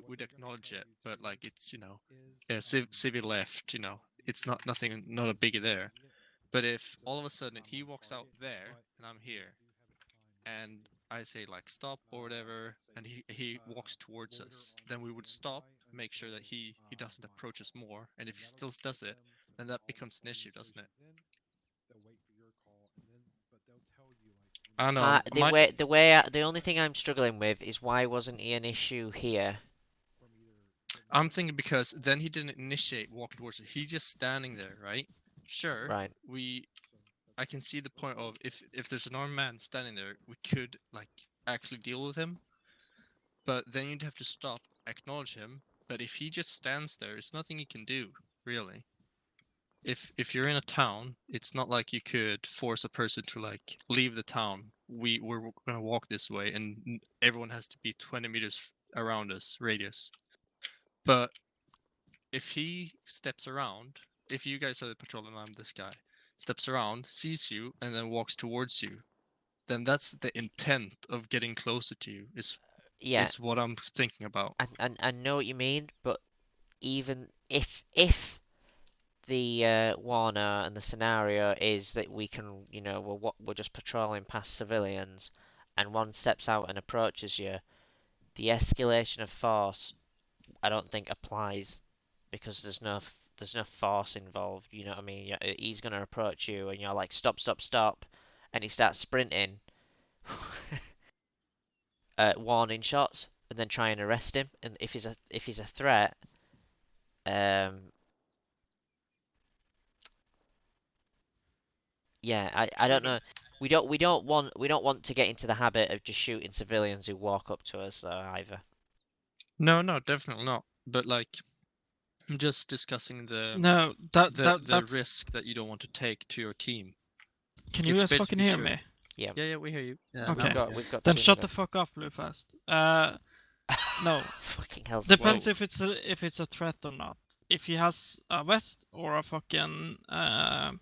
we'd acknowledge it, but like it's civil left, it's not a biggie there. But if all of a sudden he walks out there and I'm here, and I say like stop or whatever, and he walks towards us, then we would stop, make sure that he doesn't approach us more, and if he still does it, then that becomes an issue, doesn't it? I know.
The only thing I'm struggling with is why wasn't he an issue here?
I'm thinking because then he didn't initiate walking towards it. He's just standing there, right? Sure.
Right.
I can see the point of if there's an armed man standing there, we could like actually deal with him. But then you'd have to stop, acknowledge him. But if he just stands there, it's nothing you can do, really. If you're in a town, it's not like you could force a person to like leave the town. We're gonna walk this way, and everyone has to be 20 meters around us radius. But if he steps around, if you guys are the patrol and I'm this guy, steps around, sees you, and then walks towards you, then that's the intent of getting closer to you. Is what I'm thinking about.
I know what you mean, but even if the Warner and the scenario is that we can, we're just patrolling past civilians, and one steps out and approaches you, the escalation of force, I don't think applies, because there's no force involved. You know what I mean? He's gonna approach you, and you're like, stop, stop, stop, and he starts sprinting, warning shots, and then try and arrest him. And if he's a threat, yeah, I don't know. We don't want to get into the habit of just shooting civilians who walk up to us though either.
No, definitely not. But like, I'm just discussing the
that's...
risk that you don't want to take to your team.
Can you guys fucking hear me?
Yeah.
Yeah, we hear you.
Yeah,
okay.
We've got
then
two
shut
minutes.
the fuck up, Blue Fast. No.
Fucking hell.
Depends if it's a threat or not. If he has a vest or a fucking gun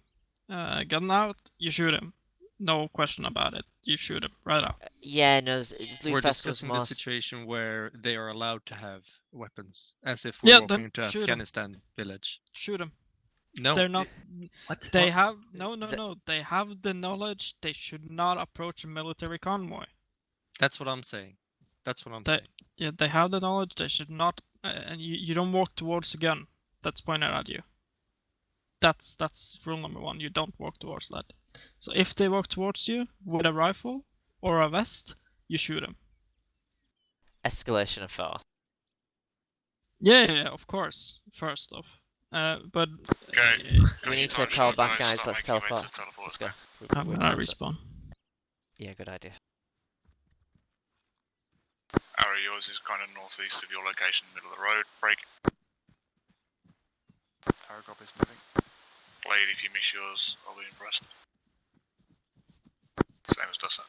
out, you shoot him. No question about it. You shoot him right out.
Yeah, no.
We're discussing the situation where they are allowed to have weapons, as if we're walking into Afghanistan village.
Shoot them.
No,
they're not.
What?
They have no. They have the knowledge. They should not approach a military convoy.
That's what I'm saying. Saying.
Yeah, they have the knowledge. They should not. And you don't walk towards the gun that's pointed at you. That's rule number one. You don't walk towards that. So if they walk towards you with a rifle or a vest, you shoot them.
Escalation of force.
Yeah, of course. First off, but
we need to call back, guys. Let's teleport. Let's go.
I'm gonna respawn.
Yeah, good idea.
Arrow, yours is kind of northeast of your location, middle of the road. Break.
Aragop is moving.
Blade, if you miss yours, I'll be impressed. Same as Dusser.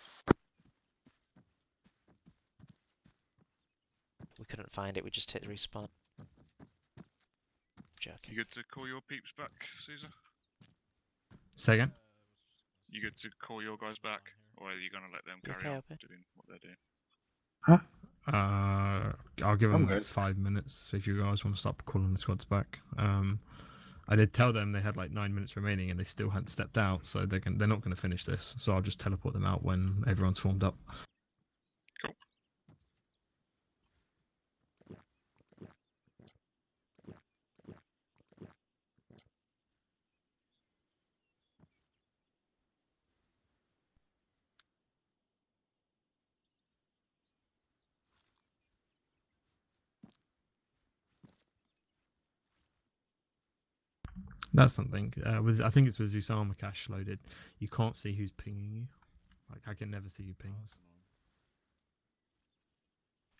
We couldn't find it. We just hit the respawn. Joking.
You good to call your peeps back, Caesar?
Say again?
You good to call your guys back, or are you going to let them carry on doing what they're doing?
Huh? I'll give them the next 5 minutes if you guys want to stop calling the squads back. I did tell them they had like 9 minutes remaining and they still hadn't stepped out, so they're not going to finish this. So I'll just teleport them out when everyone's formed up.
Cool.
That's something. I think it's with Zeus armor cache loaded. You can't see who's pinging you. Like I can never see your pings.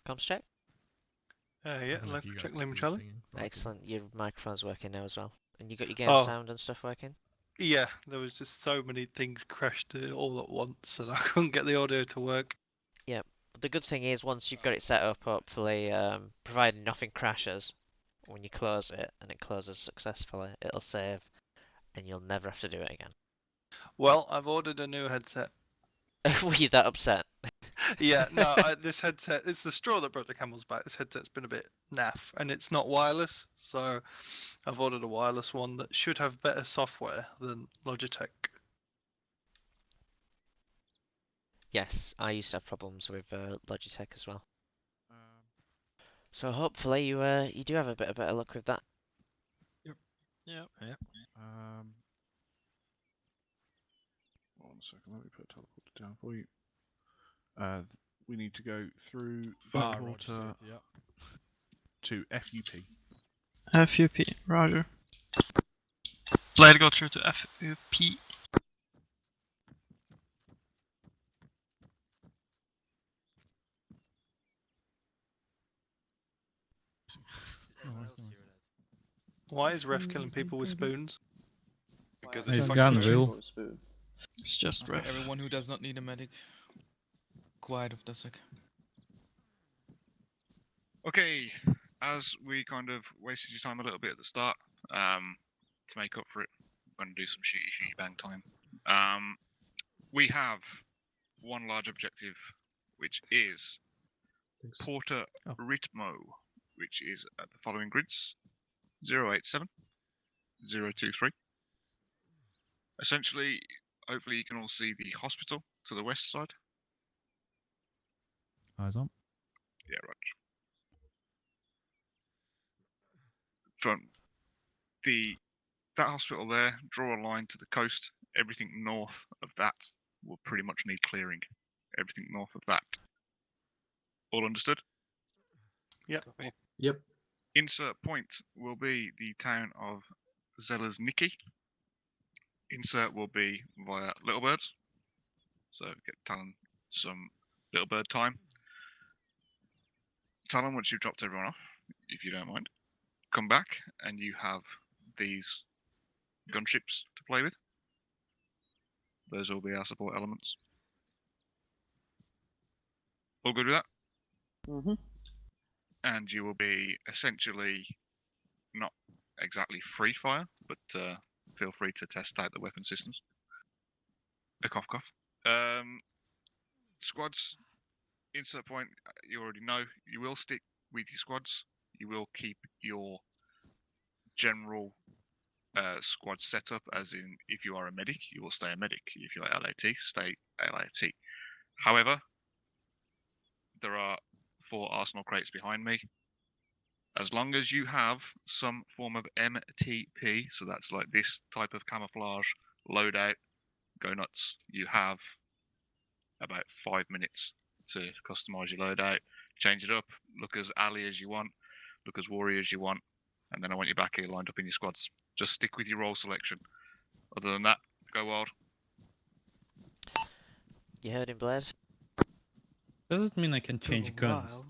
Comms check.
Yeah,
don't know if you guys
check
can
Lim
see
Charlie.
pinging, but I can.
Excellent. Your microphone's working now as well, and you got your game
Oh.
sound and stuff working.
Yeah, there was just so many things crashed all at once, and I couldn't get the audio to work.
Yep. But the good thing is, once you've got it set up, hopefully, providing nothing crashes, when you close it and it closes successfully, it'll save, and you'll never have to do it again.
Well, I've ordered a new headset.
Were you that upset?
Yeah, no, this headset, it's the straw that broke the camel's back. This headset's been a bit naff, and it's not wireless, so I've ordered a wireless one that should have better software than Logitech.
Yes, I used to have problems with Logitech as well. So hopefully you do have a bit of better luck with that.
Yep.
One second, let me put a teleporter down for you. We need to go through
Roger,
teleporter
yep.
to FUP.
FUP, roger.
Blade go through to FUP.
Why is Ref killing people with spoons?
Because
It's
it's
gun rule.
It's just
Okay,
rough.
everyone who does not need a medic. Quiet of the sec.
Okay, as we kind of wasted your time a little bit at the start, to make up for it, we're going to do some shooty bang time. We have one large objective, which is Porta Ritmo, which is at the following grids: 087, 023. Essentially, hopefully you can all see the hospital to the west side.
Eyes on.
Yeah, right. From that hospital there, draw a line to the coast. Everything north of that will pretty much need clearing. Everything north of that. All understood?
Yep.
Yep.
Insert point will be the town of Zelaznicki. Insert will be via Little Birds. So get Talon some Little Bird time. Talon, once you've dropped everyone off, if you don't mind, come back and you have these gunships to play with. Those will be our support elements. All good with that?
Mm-hmm.
And you will be essentially not exactly free fire, but feel free to test out the weapon systems. A cough cough. Squads, insert point, you already know, you will stick with your squads. You will keep your general squad setup, as in if you are a medic, you will stay a medic. If you're LAT, stay LAT. However, there are 4 arsenal crates behind me. As long as you have some form of MTP, so that's like this type of camouflage loadout, go nuts. You have about 5 minutes to customize your loadout, change it up, look as alley as you want, look as warrior as you want, and then I want you back here lined up in your squads. Just stick with your role selection. Other than that, go wild.
You heard him, Blade?
Does it mean I can change guns?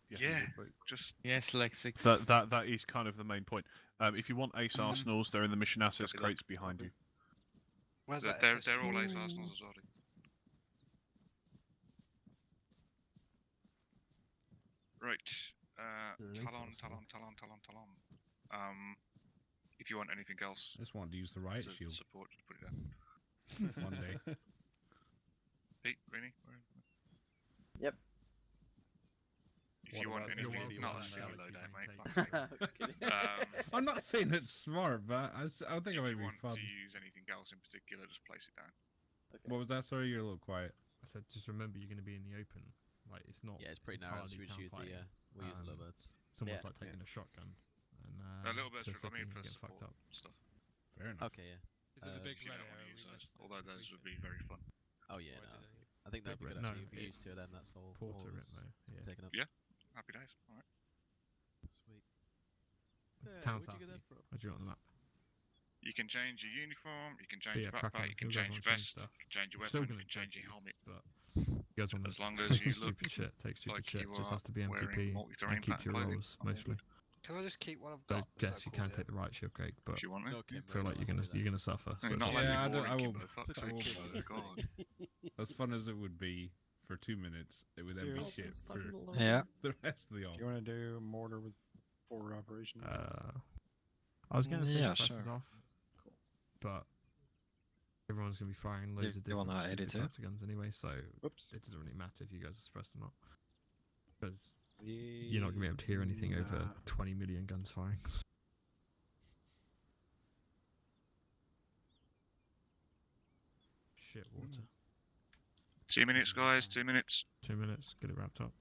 Yeah, just
yes, Lexi.
That is kind of the main point. If you want ace arsenals, they're in the mission assets crates behind you.
Where's that?
They're all ace arsenals as well. Right. Talon. If you want anything else,
I just wanted to use the riot shield.
Support, just put it down.
One day.
Pete, Greenie?
Yep.
If you want anything, not a silly loadout, mate.
I'm not saying it's smart, but I think it might be fun.
If you want to use anything else in particular, just place it down.
Okay.
What was that? Sorry, you're a little quiet.
I said, just remember you're going to be in the open. Like it's not.
Yeah, it's pretty narrow.
entirely
We
town
shoot the
fighting.
we use the little birds.
It's almost
Yeah.
like taking a shotgun. And
Little Birds
just
are coming in
sitting
for
and getting
support
fucked up.
stuff.
Fair enough.
Okay, yeah.
Is it the big
If you
red
don't want to
arrow
use
we
those,
missed?
although those would be very fun.
Oh yeah, no. I think that'd be good
No,
actually. If we use 2 of them, that's all.
Porter
all
it though. Yeah.
taken up.
Yeah, happy days. All right.
Sweet.
Town
where'd you
south.
get that from?
I drew it on the map.
You can change your uniform, you can change
Yeah,
your
crack on.
backpack, you can
You guys
change your
wanna change
vest,
stuff.
you can change your
Still
weapon, you
gonna
can change
take
your
it,
helmet.
but you guys want
As long as you look
stupid shit, take stupid
like
shit.
you
Just
are
has to be
wearing
MTP
multi-terrain
and keeps
pattern
your
clothing,
rolls
I'm all
mostly.
Can I just keep what I've
So
got?
guess you can take the right shield, Craig, but
If you want it.
I feel like you're gonna suffer. So
You're
it's
not
up
like
to you.
Yeah,
me boring
I will.
Kimbo, fuck's
I will
sake.
bother.
God.
As fun as it would be for 2 minutes, it would then be
Serious?
shit for
Yeah.
the rest of the
Do
op.
you want to do mortar with forward operation?
I was gonna say
Yeah,
suppressors
sure.
off, but everyone's gonna be firing loads of
You want
different
that
stupid
82?
types of guns anyway, so
Whoops.
it doesn't really matter if you guys are suppressed or not, because you're not gonna be able to hear anything over
Nah.
20 million guns firing. Shit, water.
2 minutes, guys. 2 minutes.
2 minutes, get it wrapped up.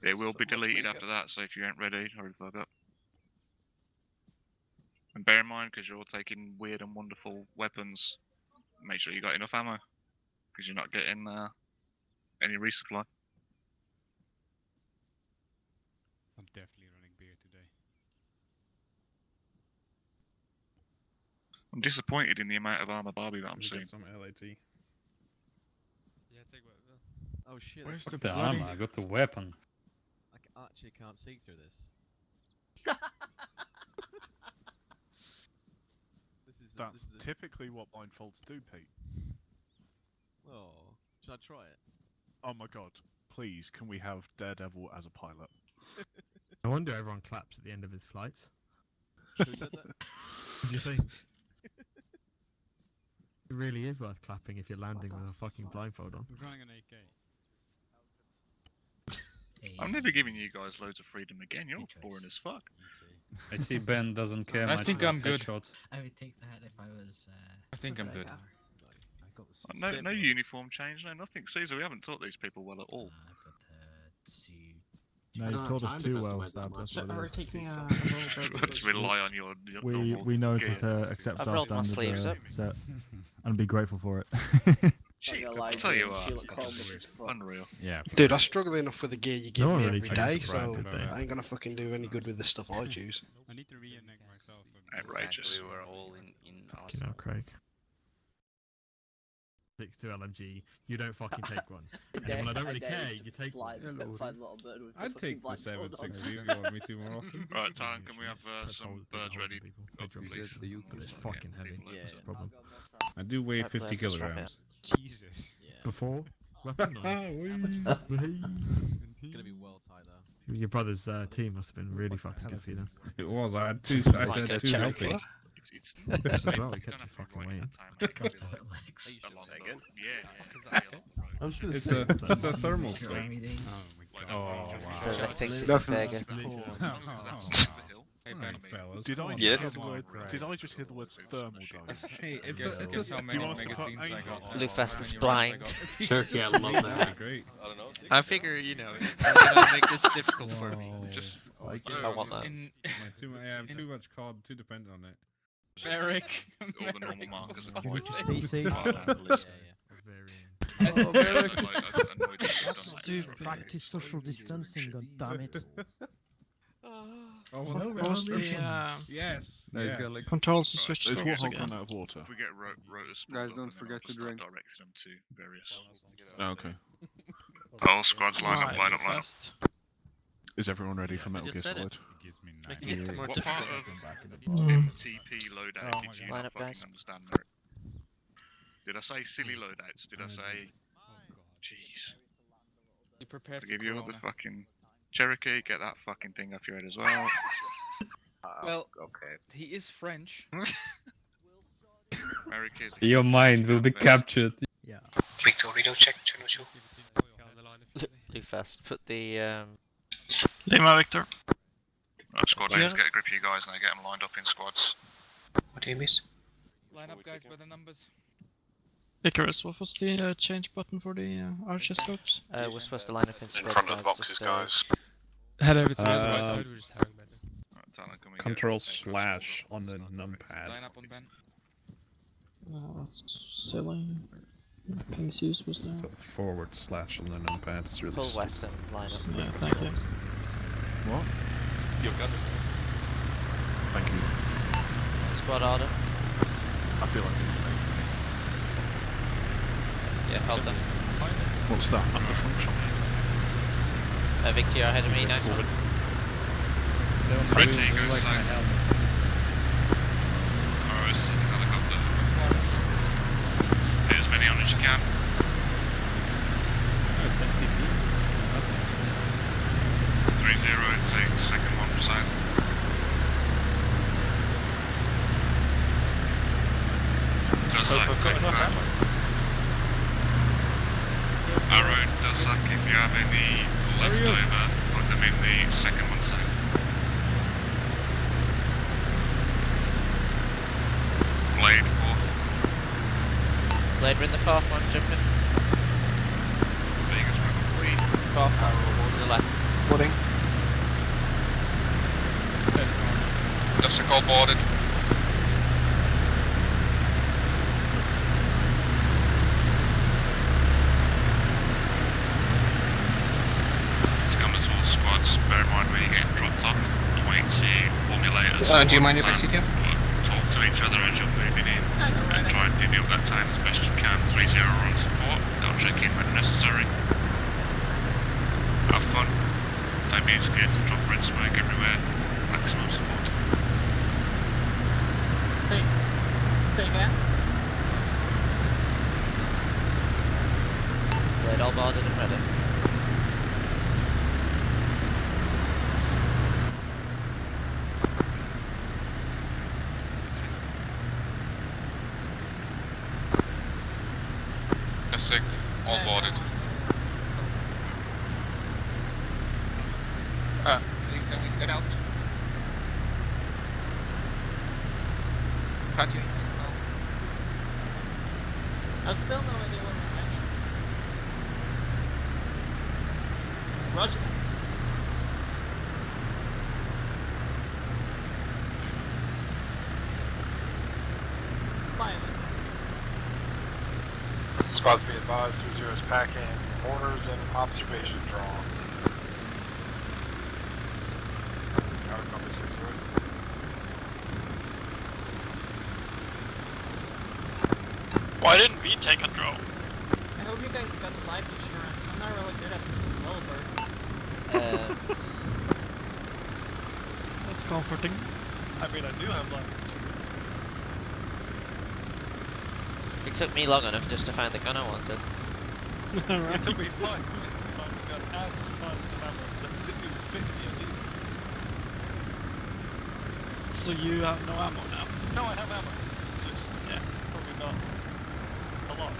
It will be deleted after that, so if you ain't ready, hurry the fuck up. And bear in mind, because you're all taking weird and wonderful weapons, make sure you got enough ammo, because you're not getting any resupply.
I'm definitely running beer today.
I'm disappointed in the amount of armor Barbie that I'm
Should we
seeing.
get some LAT?
Yeah, take what. Oh shit!
Where's
that's
the
bloody-
armor? I got the weapon.
I actually can't see through this.
That's typically what blindfolds do, Pete.
Oh, should I try it?
Oh my god. Please, can we have Daredevil as a pilot?
No wonder everyone claps at the end of his flights.
Who said that?
What do you think? It really is worth clapping if you're landing with a fucking blindfold on.
I'm running an AK.
I'm never giving you guys loads of freedom again. You're boring as fuck.
I see Ben doesn't care
I
much
think
about
I'm good.
headshots.
I would take that if I was.
I think I'm good.
No uniform change, no nothing. Caesar, we haven't taught these people well at all.
No, you've taught us too well, Stab. That's what it is.
Let's rely on your
We know
gear.
to accept
I've
our
rolled my
standard
sleeves up.
set and be grateful for it.
I'll tell you what, unreal.
Yeah.
Dude, I struggle enough with the gear you give
No one
me
really
every
takes
day,
it for
so
granted, though.
I ain't gonna fucking do any good with the stuff I choose.
I need to reenact myself.
Outrageous.
We were all in
You know,
Arsenal.
Craig. 6-2 LMG, you don't fucking take one. And then when I don't really care, you take one.
I'd take the 7.62 if you want me to more often.
Right, Talon, can we have some birds ready?
They drop
please.
but it's fucking heavy. That's the problem.
I do weigh
Right,
50
let's strap
kilograms.
Jesus.
Before? Weapon?
It's gonna be well tight though.
Your brother's team must have been really fucking good for you then.
It was. I had two. I
Like
had
a
two
Cherokee.
helpers.
It's
Just as well, he kept you fucking waiting.
I was
It's a thermal scope.
Oh
Oh
wow.
Says I think it's
Definitely.
bigger.
Hey, fellas.
Did I
Yes.
just hear the word thermal, guys?
Hey, it's
Guess-
a.
guess how
Do
many
you want us to put
magazines I
aim
got
on?
on
Lufast
when
is
you
blind.
read I got?
Turkey, I love
That'd be
that.
great.
I don't know.
I figure, you know, I'm gonna make this difficult for me.
Just
I want that.
In
I'm too much COD, too dependent on it.
Eric.
all the normal markers are
Give it
quite
to Stacey.
Very.
Stupid.
Practice social distancing, god damn it.
Oh,
No
What was the
revolutions.
yes.
No, he's
yes.
got like
controls to switch
There's
scores
one
again?
out of water. If we get rotors,
Guys, don't forget to drink.
directing them to various.
Okay.
All squads line up,
Right,
line up, line up.
Lufast.
Is everyone ready for
I
Metal Gear
just said
Solid?
it.
It gives me
Making it more
What part
difficult.
of
Mm.
TP loadout
Oh
did
my
you
God.
Line
not
up,
fucking
guys.
understand, Merrick? Did I say silly loadouts? Did I say... Jeez.
You prepared
I
for
give you all the
Corona.
fucking... Cherokee, get that fucking thing off your head as well.
Well,
okay.
he is French.
Merrick is...
Your mind will be captured.
Yeah.
Victorino, check channel 2.
Lufast, put the
Lima Victor.
Right, squad
Yeah.
leaders, get a grip of you guys and they get them lined up in squads.
What do you miss?
Line up, guys, by the numbers.
Icarus, what was the change button for the archer scopes?
we're supposed to line up in squads,
front of the
guys.
boxes,
Just,
guys.
Head over to me on the right side, we're just having better.
Right, Talon, can we get
Control
a grip
slash
of all
on the
start
numpad.
Line up on Ben.
That's silly. King Zeus was there.
Put forward slash on the numpad. It's really
pull
stupid.
western line up.
Yeah, thank you.
What?
You've got it.
Thank you.
Squad order.
I feel like
Yeah, hold them.
what's that? Under slingshot.
Victor, you're ahead of me, nice one.
Red team goes south. Alright, helicopter. Hit as many on as you can.
Oh, it's MTP.
3-0, take the second one south. Just like take that. Arrow, does that if you have any left over, put them in the second one south. Blade, fourth.
Blade, we're in the fourth one, jumping.
Vegas, lead.
Fourth one, to the left.
Boarding.
That's a goal boarded. Bear in mind where you get dropped off, awaiting formulators.
Do you mind if I sit here?
Talk to each other as you're moving in and try and divvy up that time as best you can. 3-0 on support, they'll check in when necessary. Have fun, don't be scared to drop red smoke everywhere, maximum support.
Say again?
Blade all boarded and ready.
Sick, all boarded.
Can we get out? Cut you.
I still no idea where we're hanging. Roger. Pilot.
Squads be advised, 2-0 is packing, orders and observation drawn. Out of copy 6-0.
Why didn't we take a draw?
I hope you guys got life insurance. I'm not really good at developer.
That's comforting.
I mean, I do have life insurance.
It took me long enough just to find the gun I wanted.
It took me 5 minutes to find the gun and to find some ammo that didn't even fit in the idea.
So you have no ammo now?
No, I have ammo. Just, yeah, probably not a lot.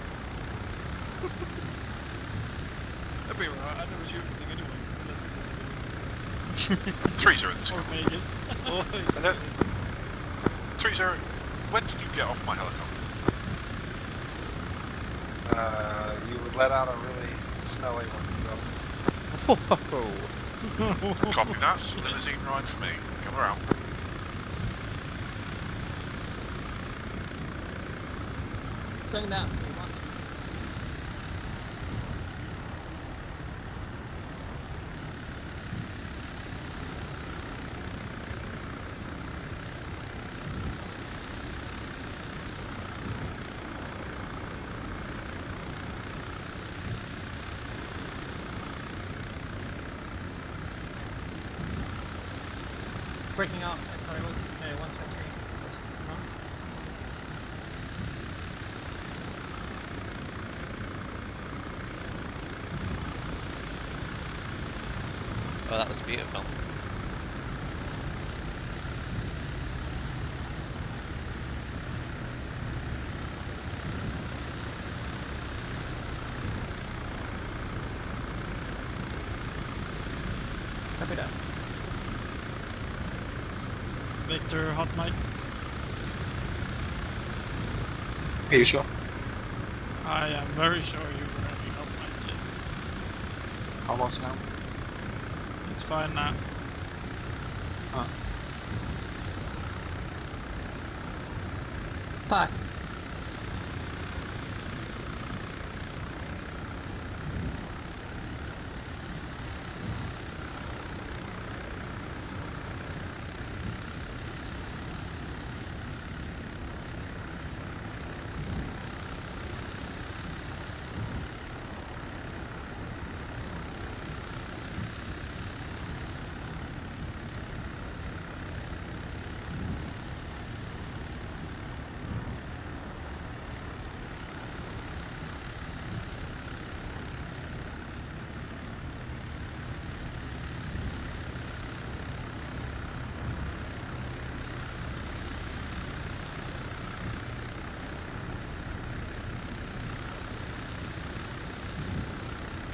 That'd be alright, I never shoot anything anyway, unless it's a
3-0 in this
Or Vegas.
And then, 3-0, when did you get off my helicopter? You would let out a really smelly one. Copy that. Limousine ride for me. Come around.
Saying that. Breaking up. I thought it was 1, 2, 3. Wrong.
Oh, that was beautiful.
Copy that.
Victor, hot mic.
Are you sure?
I am very sure you were having hot mic, yes.
How about now?
It's fine now.
Hi.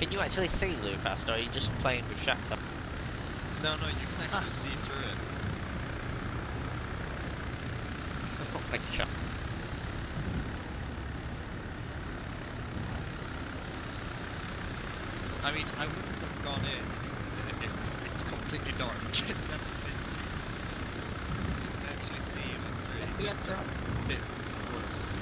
Can you actually see Lufast, or are you just playing with Shaxar?
No, you can actually see through it.
Oh my god.
I mean, I wouldn't have gone in if it's completely dark. That's a bit too... You can actually see it through it. It's just a bit worse.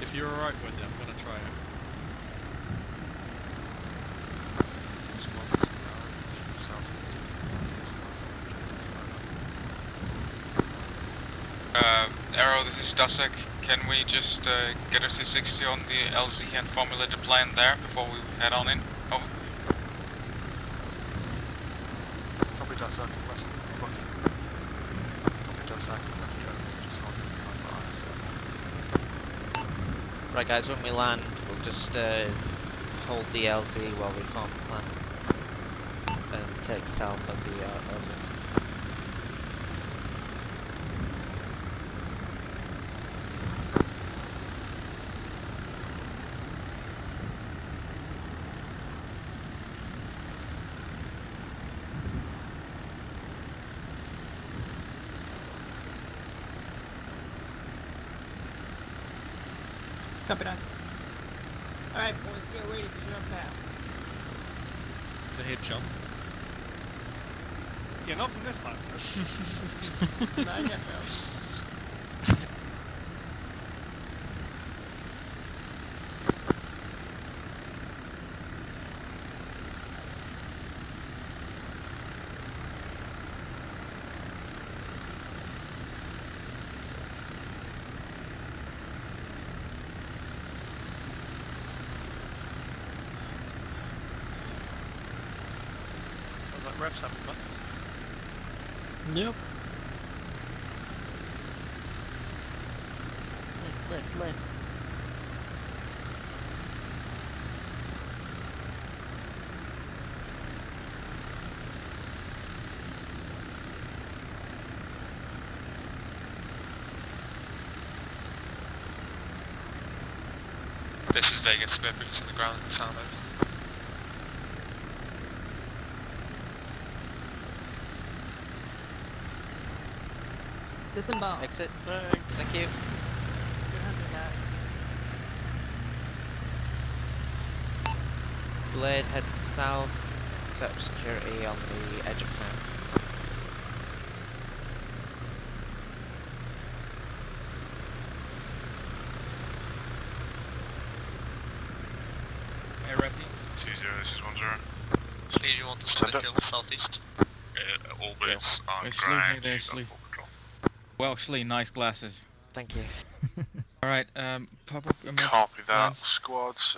If you're alright with it, I'm gonna try it.
Arrow, this is Dusek. Can we just get a 360 on the LZ and formulate a plan there before we head on in? Over.
Copy Dusek, west, looking. Copy Dusek,
Right guys, when we land, we'll just hold the LZ while we form the plan. And take south of the LZ.
Copy that. Alright, boys, get ready to jump out.
The head jump.
Yeah, not from this one.
Not yet, bro.
Sounds like refs having fun.
Yep.
Lift.
This is Vegas, we have boots on the ground and sound over.
Disembark.
Exit. Thank you.
Good hunting, guys.
Blade heads south, set up security on the edge of town.
Hey, Ratty. 20, this is 10. Shlee, you want to start the kill southeast? All boots on
Shlee,
ground.
hey there, Shlee. Well, Shlee, nice glasses.
Thank you.
Alright, pop up a map.
Copy that.
Lance.
Squads,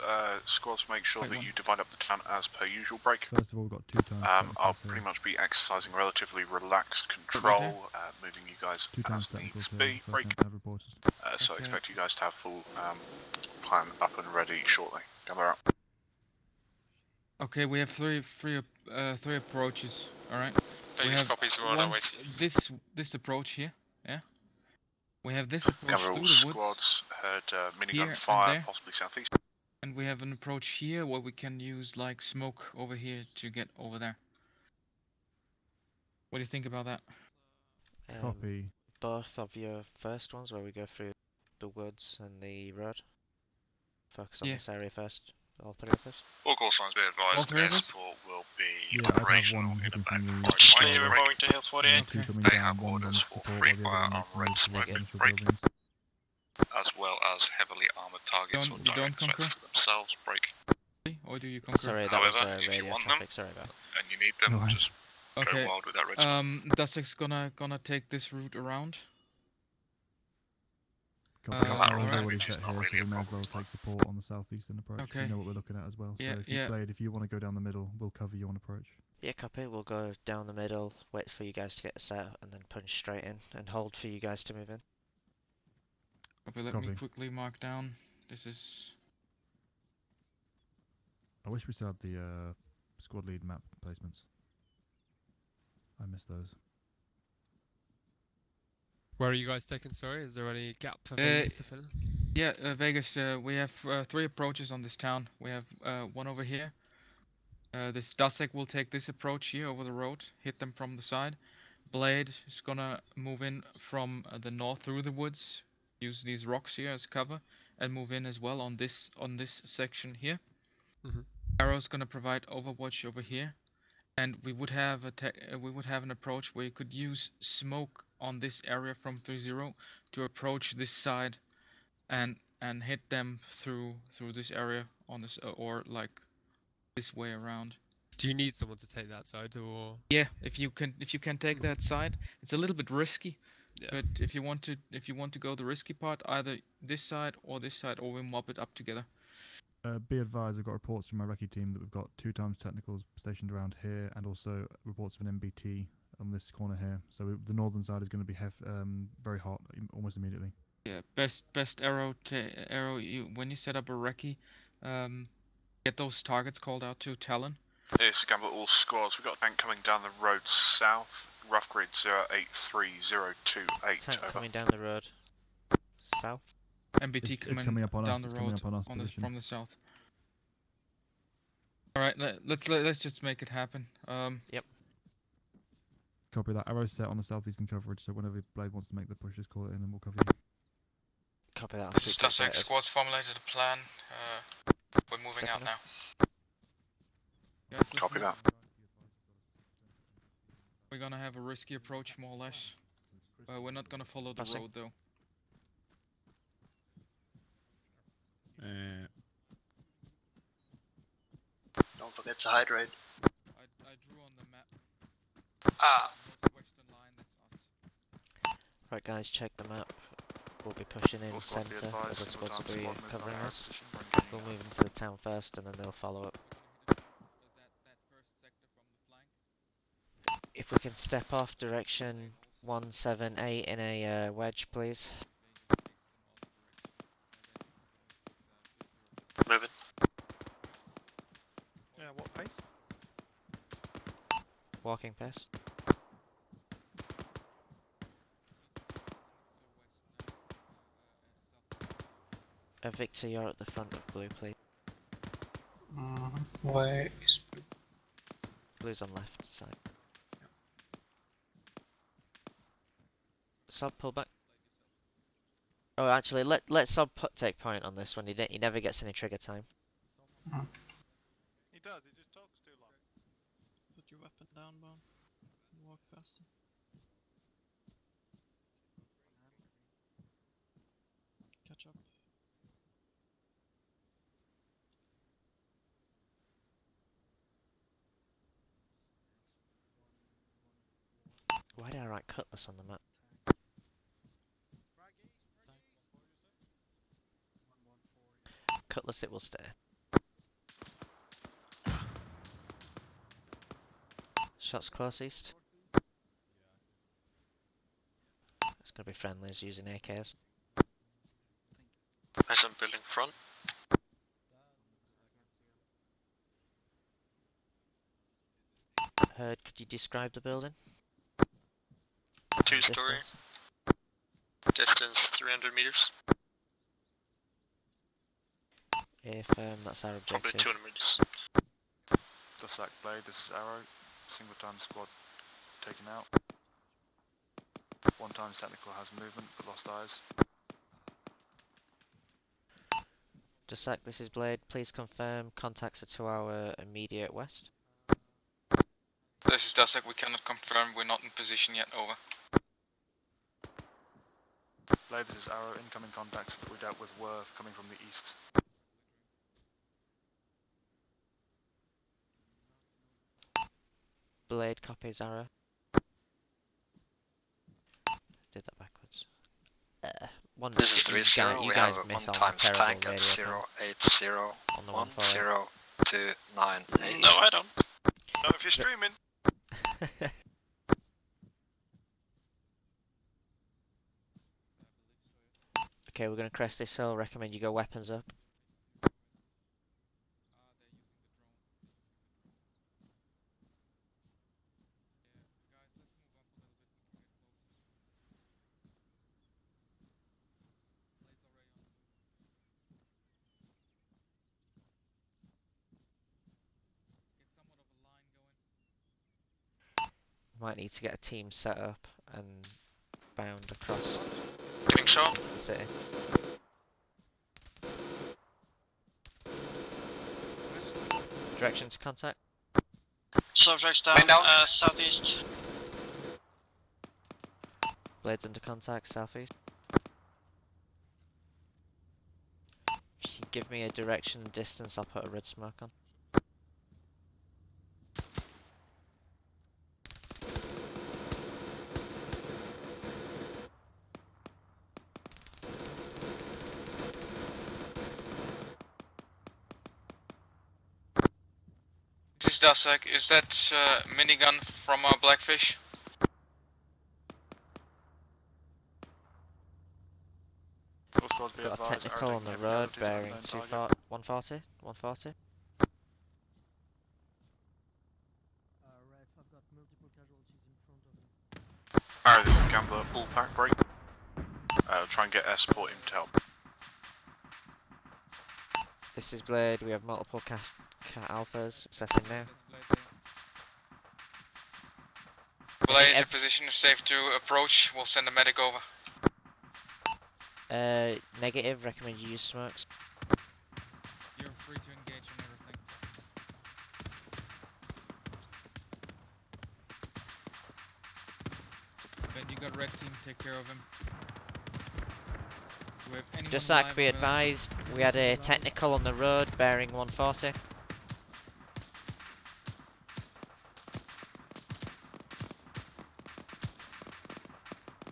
make sure
Wait,
that
one.
you divide up the town as per usual. Break.
First of all, we've got 2 times.
I'll pretty much be exercising relatively relaxed
Okay.
control, moving you guys
2 times
as
technicals
needs
here.
be.
First
Break.
time I've reported.
So I
Okay.
expect you guys to have full plan up and ready shortly. Gather up.
Okay, we have three approaches. All right. We
Vegas
have
copies, we're on our way
this approach here. Yeah. We have this approach
Gather all
through the woods,
squads. Heard
here
minigun
and
fire,
there.
possibly southeast.
and we have an approach here where we can use like smoke over here to get over there. What do you think about that?
Copy.
Both of your first ones where we go through the woods and the road. Focus on
Yeah.
this area first. All 3 of us.
All call signs be
All
advised.
3 of
Air
us?
support will be
Yeah, I'd have
operational
one
in
heading
about
from the...
Shlee, we're moving to Hill 48.
2 coming
They
down,
have
1 on
orders for
support,
free
while the
fire
other
on
one makes the
red
move
smoke
towards initial
break.
buildings.
as well as heavily armored targets
You
or
don't
direct
conquer?
threats to themselves. Break.
Or do you conquer?
Sorry, that
However,
was
if you
radio
want
traffic.
them,
Sorry about.
and you need them,
Alright.
just
Okay.
go wild with that red smoke.
Dasek's gonna take this route around.
Copy.
Alright.
I've already
It's
set
not
here,
really
so we
a
may as
problem
well
tonight.
take support on the southeastern approach.
Okay.
We know what we're looking at as well.
Yeah,
So if you,
yeah.
Blade, if you want to go down the middle, we'll cover you on approach.
Yeah, copy. We'll go down the middle, wait for you guys to get set, and then punch straight in, and hold for you guys to move in.
Okay, let me
Copy.
quickly mark down. This is
I wish we still had the squad lead map placements. I missed those.
Where are you guys taking? Sorry, is there any gap for Vegas to fill in?
Yeah, Vegas. We have 3 approaches on this town. We have one over here. This Dusek will take this approach here over the road, hit them from the side. Blade is gonna move in from the north through the woods, use these rocks here as cover, and move in as well on this section here. Arrow's gonna provide overwatch over here, and we would have an approach where you could use smoke on this area from 3-0 to approach this side, and hit them through this area on this or like this way around.
Do you need someone to take that side, or?
Yeah, if you can take that side, it's a little bit risky.
Yeah.
But if you want to go the risky part, either this side, or we mop it up together.
Be advised, I've got reports from my recce team that we've got 2 times technicals stationed around here, and also reports of an MBT on this corner here. So the northern side is going to be very hot almost immediately.
Yeah, best arrow when you set up a recce, get those targets called out to Talon.
Yes, Gamble, all squads. We've got a tank coming down the road south. Rough grid 083028.
Tank
over.
coming down the road south.
MBT
It's coming up on
down
us.
the
It's coming
road
up on us position.
from the south. All right, let's just make it happen.
Yep.
Copy that. Arrow set on the southeastern coverage, so whenever Blade wants to make the push, just call it in and we'll cover you.
Copy that.
This is Dusek. Squad's formulated a plan. We're moving out now.
Guys,
Copy
listen.
that.
We're gonna have a risky approach, more or less. We're not gonna follow the road though.
Don't forget to hydrate.
I drew on the map. Northwestern line, that's us.
Right, guys, check the map. We'll be pushing in centre. Other squads will be covering us. We'll move into the town first, and then they'll follow up. If we can step off direction 178 in a wedge, please.
Moving.
Yeah, what pace?
Walking pace. Victor, you're at the front of blue, please.
Where is blue?
Blue's on left side. Sub, pull back. Oh, actually, let Sub take point on this one. He never gets any trigger time.
He does, he just talks too long.
Put your weapon down, Bone. Walk faster. Catch up.
Why did I write Cutlass on the map? Cutlass, it will stay. Shots close east. It's gonna be friendlies using AKs.
As I'm building front.
Heard, could you describe the building?
2-story.
Distance?
Distance 300 meters.
If that's our
Probably
objective.
200 meters.
Dusek Blade, this is Arrow. Single time squad taken out. 1 times technical has movement but lost eyes.
Dusek, this is Blade. Please confirm contacts are to our immediate west.
This is Dusek. We cannot confirm. We're not in position yet. Over.
Blade, this is Arrow. Incoming contacts that we dealt with were coming from the east.
Blade copies arrow. Did that backwards. One.
This is
You
3-0.
guys,
We
you
have
guys
a 1
miss on the
times
terrible
tank at
radio.
080
On the 148.
1029.
No, I don't. Not if you're streaming.
Okay, we're gonna crest this hill. Recommend you go weapons up. Might need to get a team set up and bound across
Getting shot.
into the city. Direction to contact.
Subjects down, southeast.
Blades under contact, southeast. If you give me a direction and distance, I'll put a red smoke on.
This is Dasek. Is that minigun from Blackfish?
Got a technical on the road bearing 140.
Alright, this is Gambler, full pack break. Try and get air support him to help.
This is Blade, we have multiple cat alphas, assessing now.
Blade, the position is safe to approach. We'll send a medic over.
Negative, recommend you use smokes.
You're free to engage on everything. Ben, you got red team, take care of him. Do we have anyone
Just like
live
be
on
advised, we had a technical on the road bearing 140.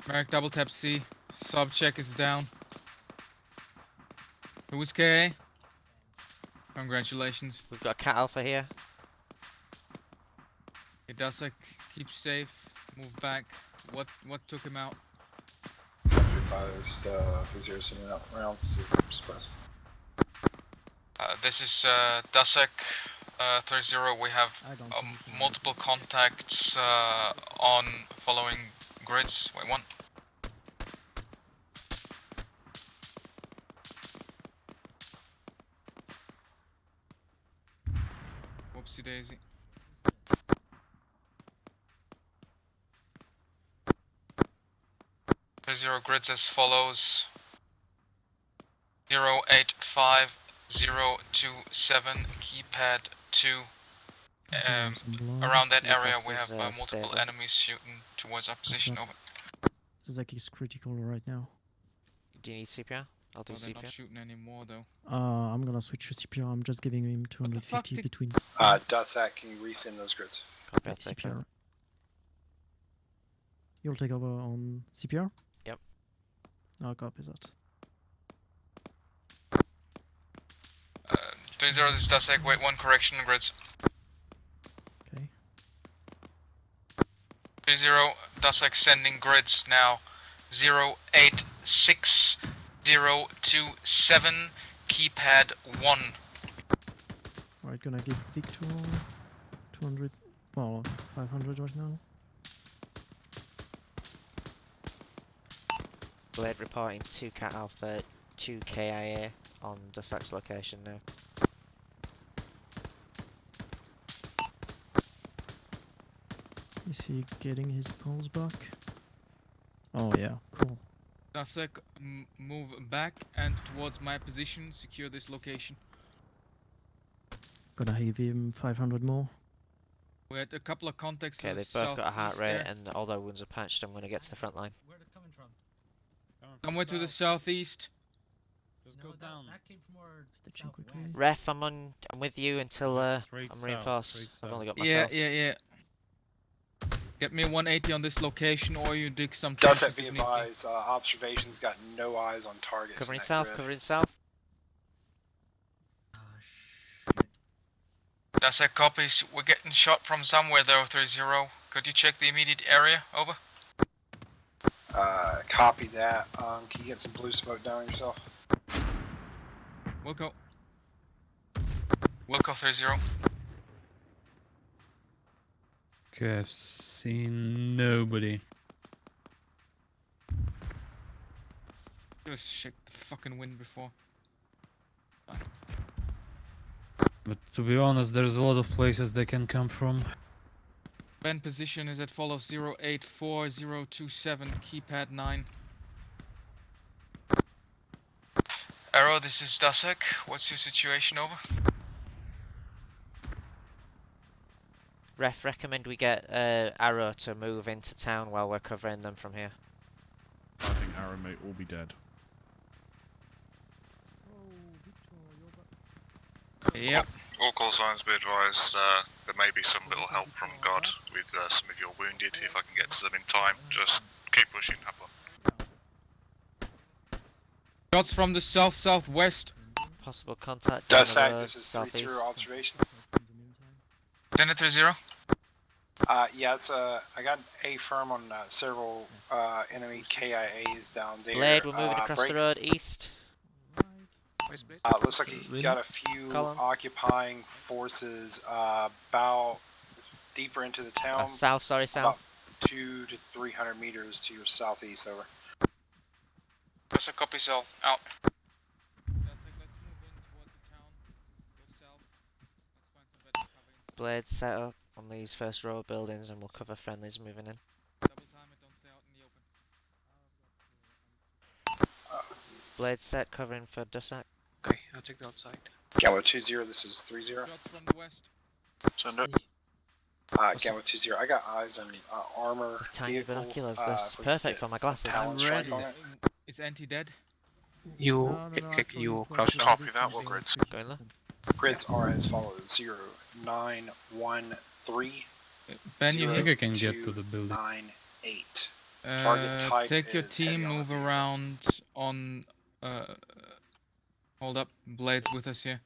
Merrick, double tap C. Sub check is down. Who's KA? Congratulations.
We've got a cat alpha here.
It does like keep safe. Move back. What took him out?
Advised 307 rounds to suppress.
This is Dasek 30. We have multiple contacts on following grids. Wait, one.
Whoopsie daisy.
Zero grids as follows: 085027 keypad 2. Around that area we have multiple enemies shooting towards our position. Over.
Zach is critical right now.
Do you need CPR? I'll do
They're
CPR.
not shooting anymore though.
I'm gonna switch to CPR. I'm just giving him 250 between.
Datak, can you resend those grids?
Copy, I'll
Okay,
take
CPR.
that.
You'll take over on CPR?
Yep.
I'll copy that.
30, this is Dasek. Wait, one correction grids.
Okay.
30, Dasek sending grids now. 086027 keypad 1.
Alright, gonna give Victor 200, well, 500 right now.
Blade reporting 2 cat alpha, 2 KIA on Dusek's location now.
Is he getting his pulse back? Oh yeah, cool.
Dasek, move back and towards my position. Secure this location.
Gonna give him 500 more.
We had a couple of contacts.
Okay, they've both got a heart rate, and all their wounds are patched. I'm gonna get to the front line.
Where are they coming from?
Somewhere to the southeast.
Just go down. That came from our southwest.
Ref, I'm with you until I'm reinforced. I've only got myself.
Yeah. Get me 180 on this location, or you dig some
Datak,
trenches
be
if need be.
advised, observations got no eyes on targets.
Covering
in that
south,
grid.
covering south.
Dasek copies. We're getting shot from somewhere though, 30. Could you check the immediate area? Over.
Copy that. Can you get some blue smoke down yourself?
Wilco.
Wilco 30.
Okay, I've seen nobody.
Just shake the fucking wind before.
But to be honest, there's a lot of places they can come from.
Bend position is as follows: 084027, keypad 9.
Arrow, this is Dasek. What's your situation, over?
Ref, recommend we get Arrow to move into town while we're covering them from here.
I think Arrow may all be dead.
Yep.
All call signs be advised, there may be some little help from God with some of your wounded. If I can get to them in time, just keep pushing, Happer.
Shots from the south-southwest.
Possible contact down the road,
This is
southeast.
3-0 observation.
10-0.
Yeah, it's I got an A firm on several enemy KIAs down there.
Blade, we're moving across
break.
the road east.
Looks like you got a few
Column.
occupying forces about deeper into the town.
South, sorry,
About
south.
200 to 300 meters to your southeast, over.
That's a copy, cell. Out.
Blade set up on these first row of buildings and we'll cover friendlies moving in. Blade set covering for Dusak.
Okay, I'll take the outside.
Gamma 2-0, this is 3-0.
Shots from the west.
Send it.
Gamma 2-0, I got eyes on armor.
The tiny
vehicle,
binoculars, they're perfect for my glasses.
Talon strike on it.
Is anti-dead?
You, you crouch down.
Copy that, what grids?
Going low.
Grids are as follows: 0, 9, 1, 3.
Ben, you
I think
hit.
I can get to the building.
9, 8. Target type
Take your
is
team,
heavy
move around on. Hold up, Blade's with us here.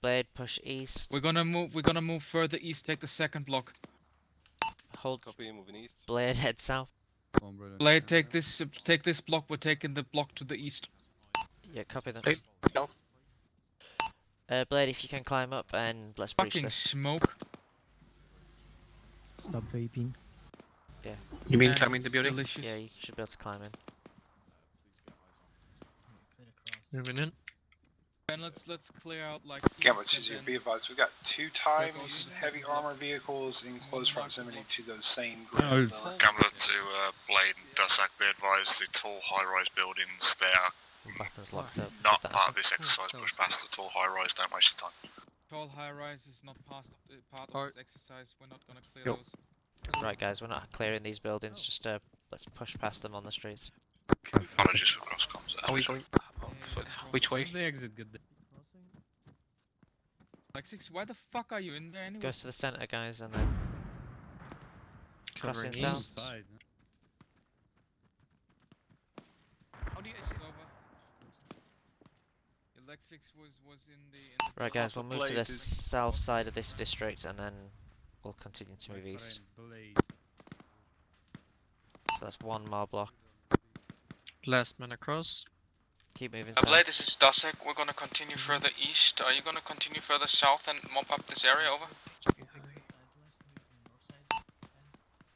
Blade push east.
We're gonna move further east. Take the second block.
Hold.
Copy, moving east.
Blade head south.
Blade, take this block. We're taking the block to the east.
Yeah, copy that.
Blade, down.
Blade, if you can climb up and let's breach
Fucking
this.
smoke.
Stop vaping.
Yeah.
You mean
And
climbing the
it's
building?
Delicious.
Yeah, you should be able to climb in.
Moving in.
Ben, let's clear out like.
Gamma
east and
2-0,
then-
be advised, we've got 2 times
Circle to the
heavy
second block.
armor vehicles in close proximity to those same
Oh,
grid.
Gamma to Blade and Dusak, be advised, the tall high-rise buildings, they are
Weapons locked up.
not
Did that
part of
happen?
this exercise. Push past the tall high-rise, don't waste your time.
Tall high rise is not part of
Alright.
this exercise. We're not gonna clear
Yo.
those.
Right, guys, we're not clearing these buildings. Just let's push past them on the streets.
Apologies for cross comms.
Are we going? Oh, sorry. Which way?
Where's the exit? Good.
Lexix, why the fuck are you in there anyway?
Go to the center, guys, and then crossing
Covering
south.
east.
Side.
How do you
It's over. Yeah, Lexix was in the.
Right, guys, we'll move to the
Blade is-
south side of this district, and then we'll continue to move east.
Blade.
So that's one more block.
Last man across.
Keep moving
Blade,
south.
this is Dusak. We're gonna continue further east. Are you gonna continue further south and mop up this area, over?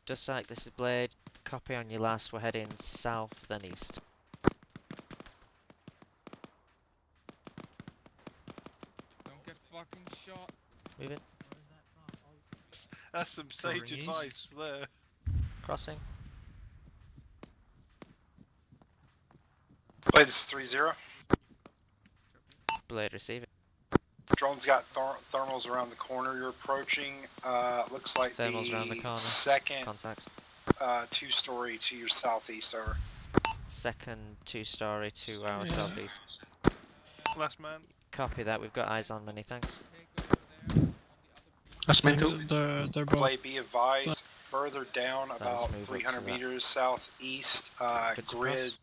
Dusak, this is Blade. Copy on your last. We're heading south, then east.
Don't get fucking shot.
Move it.
That's some sage
Covering
advice
east.
there.
Crossing.
Blade is 3-0.
Blade, receive it.
Drone's got thermals around the corner you're approaching. Looks like
Thermals
the
around the corner.
second
Contacts.
2-story to your southeast, over.
Second 2-story to our southeast.
Last man.
Copy that. We've got eyes on many. Thanks.
Last man too.
They're both.
Blade, be advised, further down
Let's
about
move up to
300
that.
meters southeast,
Good to
grid,
cross.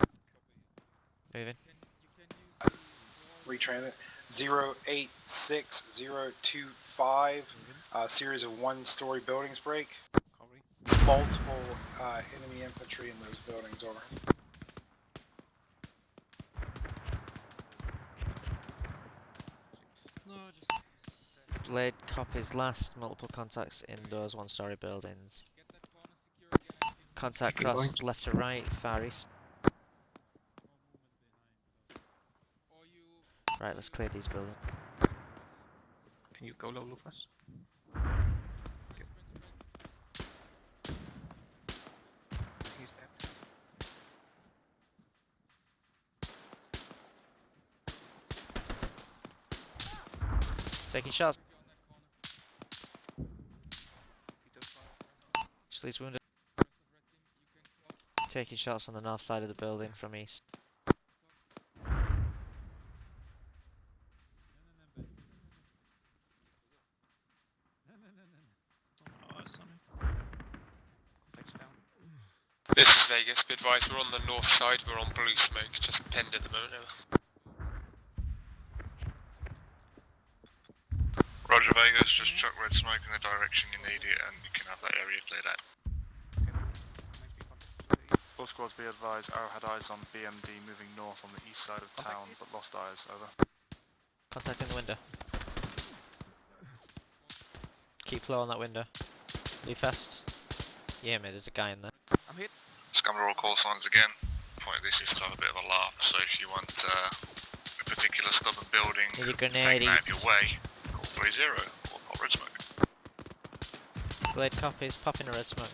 Moving.
retransit, 086025, series of 1-story buildings break. Multiple enemy infantry in those buildings, over.
Blade copies last. Multiple contacts in those 1-story buildings. Contact
Keep going.
crossed left to right, far east. Right, let's clear these buildings.
Can you go low, Lucas?
Taking shots. Shlee's wounded. Taking shots on the north side of the building from east.
This is Vegas, be advised we're on the north side, we're on blue smoke, just pinned at the moment.
Roger Vegas, just chuck red smoke in the direction you need it and you can have that area cleared out.
All squads be advised, Arrow had eyes on BMD moving north on the east side of town, but lost eyes, over.
Contact in the window. Keep low on that window. Leave fast. Yeah, mate, there's a guy in there.
I'm hit.
Scammer all call signs again. Point of this is to have a bit of a laugh, so if you want a particular stubborn building
Need a
taken
grenade
out of
east.
your way, call 3-0 or pop red smoke.
Blade copies, popping a red smoke.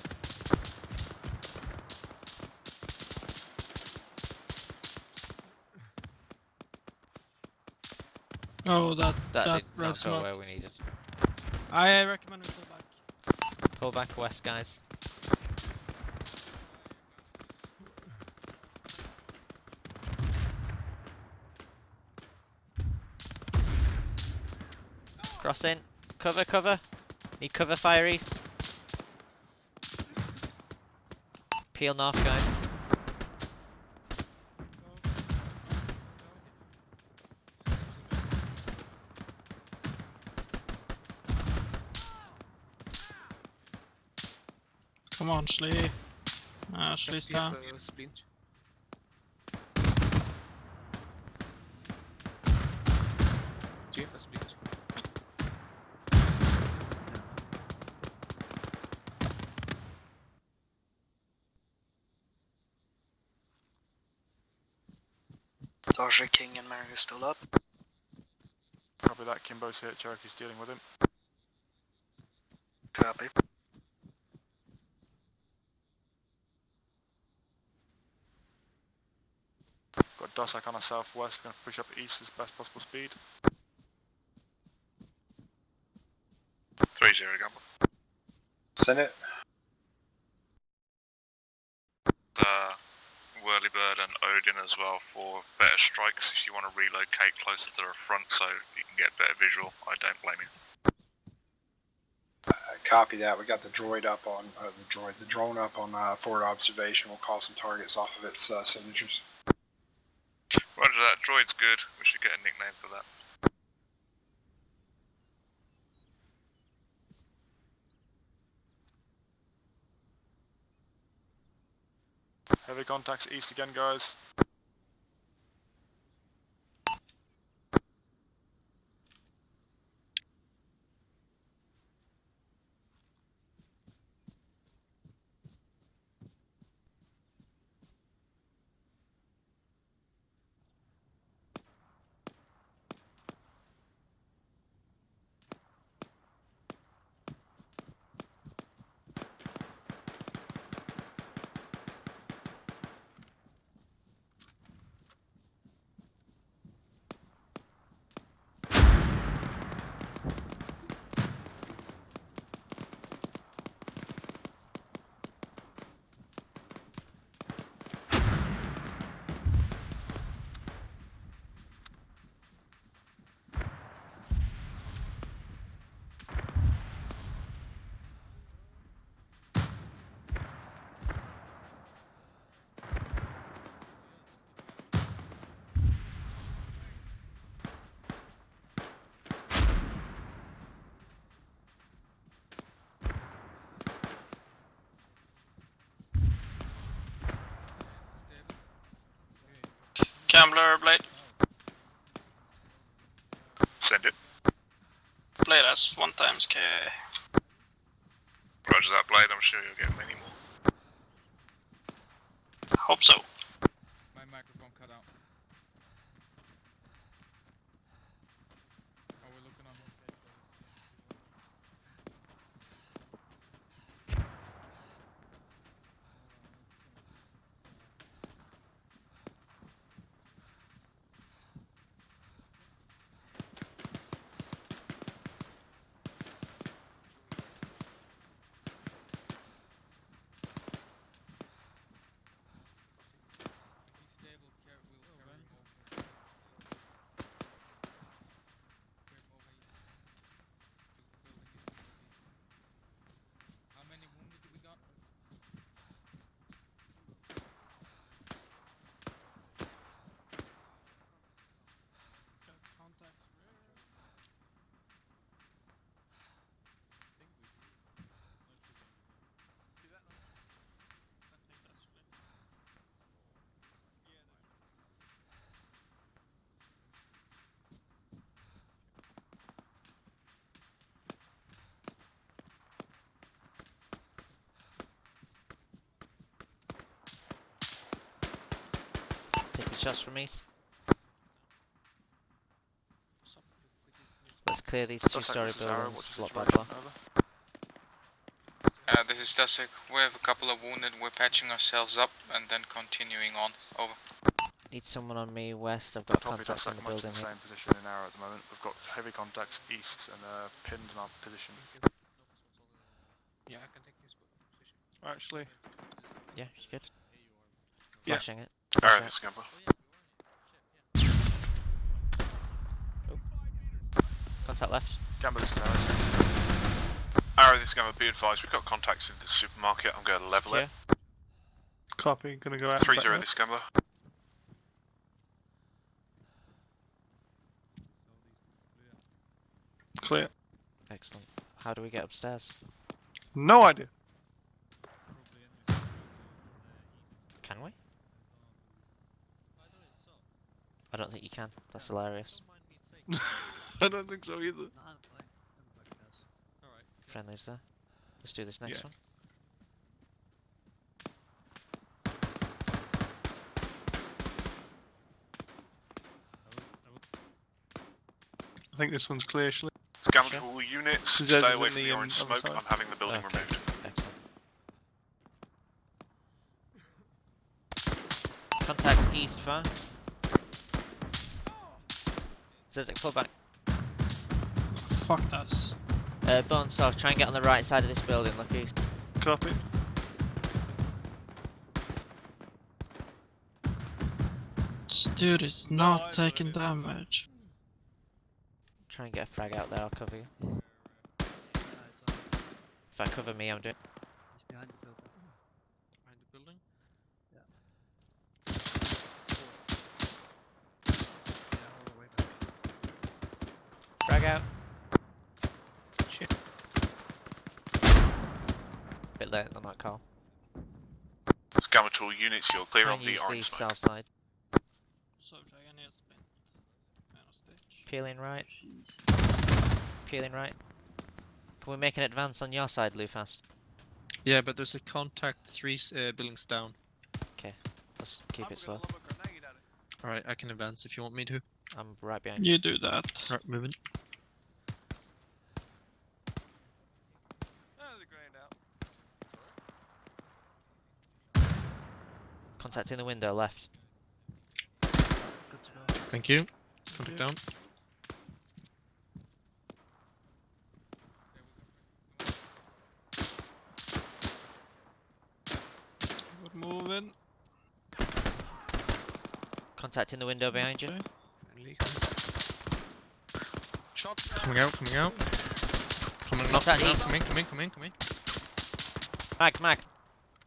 Oh, that
That did
red
not go
smoke.
where we needed.
I recommend we pull back.
Pull back west, guys. Cross in. Cover, cover. Need cover, fire east. Peel north, guys.
Come on, Shlee. Ah, Shlee's down.
Splint. Do you have a splint?
Doja King and Mario still up.
Copy that, Kimbo's here, Cherokee's dealing with him.
Copy.
Got Dossack on our southwest, gonna push up east as best possible speed.
3-0 gamble.
Send it.
Whirlybird and Odin as well for better strikes if you want to relocate closer to the front so you can get better visual. I don't blame you.
Copy that. We got the droid up on the drone up on forward observation. We'll call some targets off of its signatures.
Roger that, droid's good. We should get a nickname for that.
Heavy contacts east again, guys.
Gambler Blade.
Send it.
Blade has 1 times K.
Roger that, Blade. I'm sure you'll get many more.
Hope so.
My microphone cut out. Are we looking on one page?
shots from east. Let's clear these two-story buildings, block by block.
This is Dusek. We have a couple of wounded. We're patching ourselves up and then continuing on. Over.
Need someone on me west. I've got
Copy,
contacts in the
much
building
the
here.
same position in Arrow at the moment. We've got heavy contacts east and pinned in our position.
Yeah, I can take this position.
Actually.
Yeah, you good?
Yeah.
Flashing it.
Arrow,
Flash
this scamper.
Contact left.
Gamble, this is Arrow.
Arrow, this is Gamma. Be advised, we've got contacts in the supermarket. I'm going to level
Secure.
it.
Copy, gonna go out.
3-0, this Gamma.
Clear.
Excellent. How do we get upstairs?
No idea.
Can we? I don't think you can. That's hilarious.
I don't think so either.
Friendlies there. Let's do this next
Yeah.
one.
I think this one's clear, Shlee.
Gamma to all units,
Zeus
stay
is
away
in
from the orange
other
smoke.
side.
I'm having the building
Okay.
removed.
Excellent. Contacts east far. Zizek, pull back.
Fuck us.
Bone south, try and get on the right side of this building, look east.
Copy.
This dude is not taking damage.
Try and get a frag out there, I'll cover you. If I cover me, I'm doing.
Behind the building?
Frag out.
Shit.
Bit late on that call.
It's Gamma to all units, you're clear
Try
on
and
the
use
orange
the
smoke.
south side.
Subject and spin. Stage.
Peeling right. Peeling right. Can we make an advance on your side, Lufast?
Yeah, but there's a contact 3 buildings down.
Okay, let's keep it slow.
Alright, I can advance if you want me to.
I'm right behind you.
You do that.
Right, moving.
Contact in the window, left.
Thank you. Contact down.
We're moving.
Contact in the window behind you.
Shot. Coming out, coming out. Coming up,
Contact
coming out,
east.
come in, come in, come in, come in.
Mag.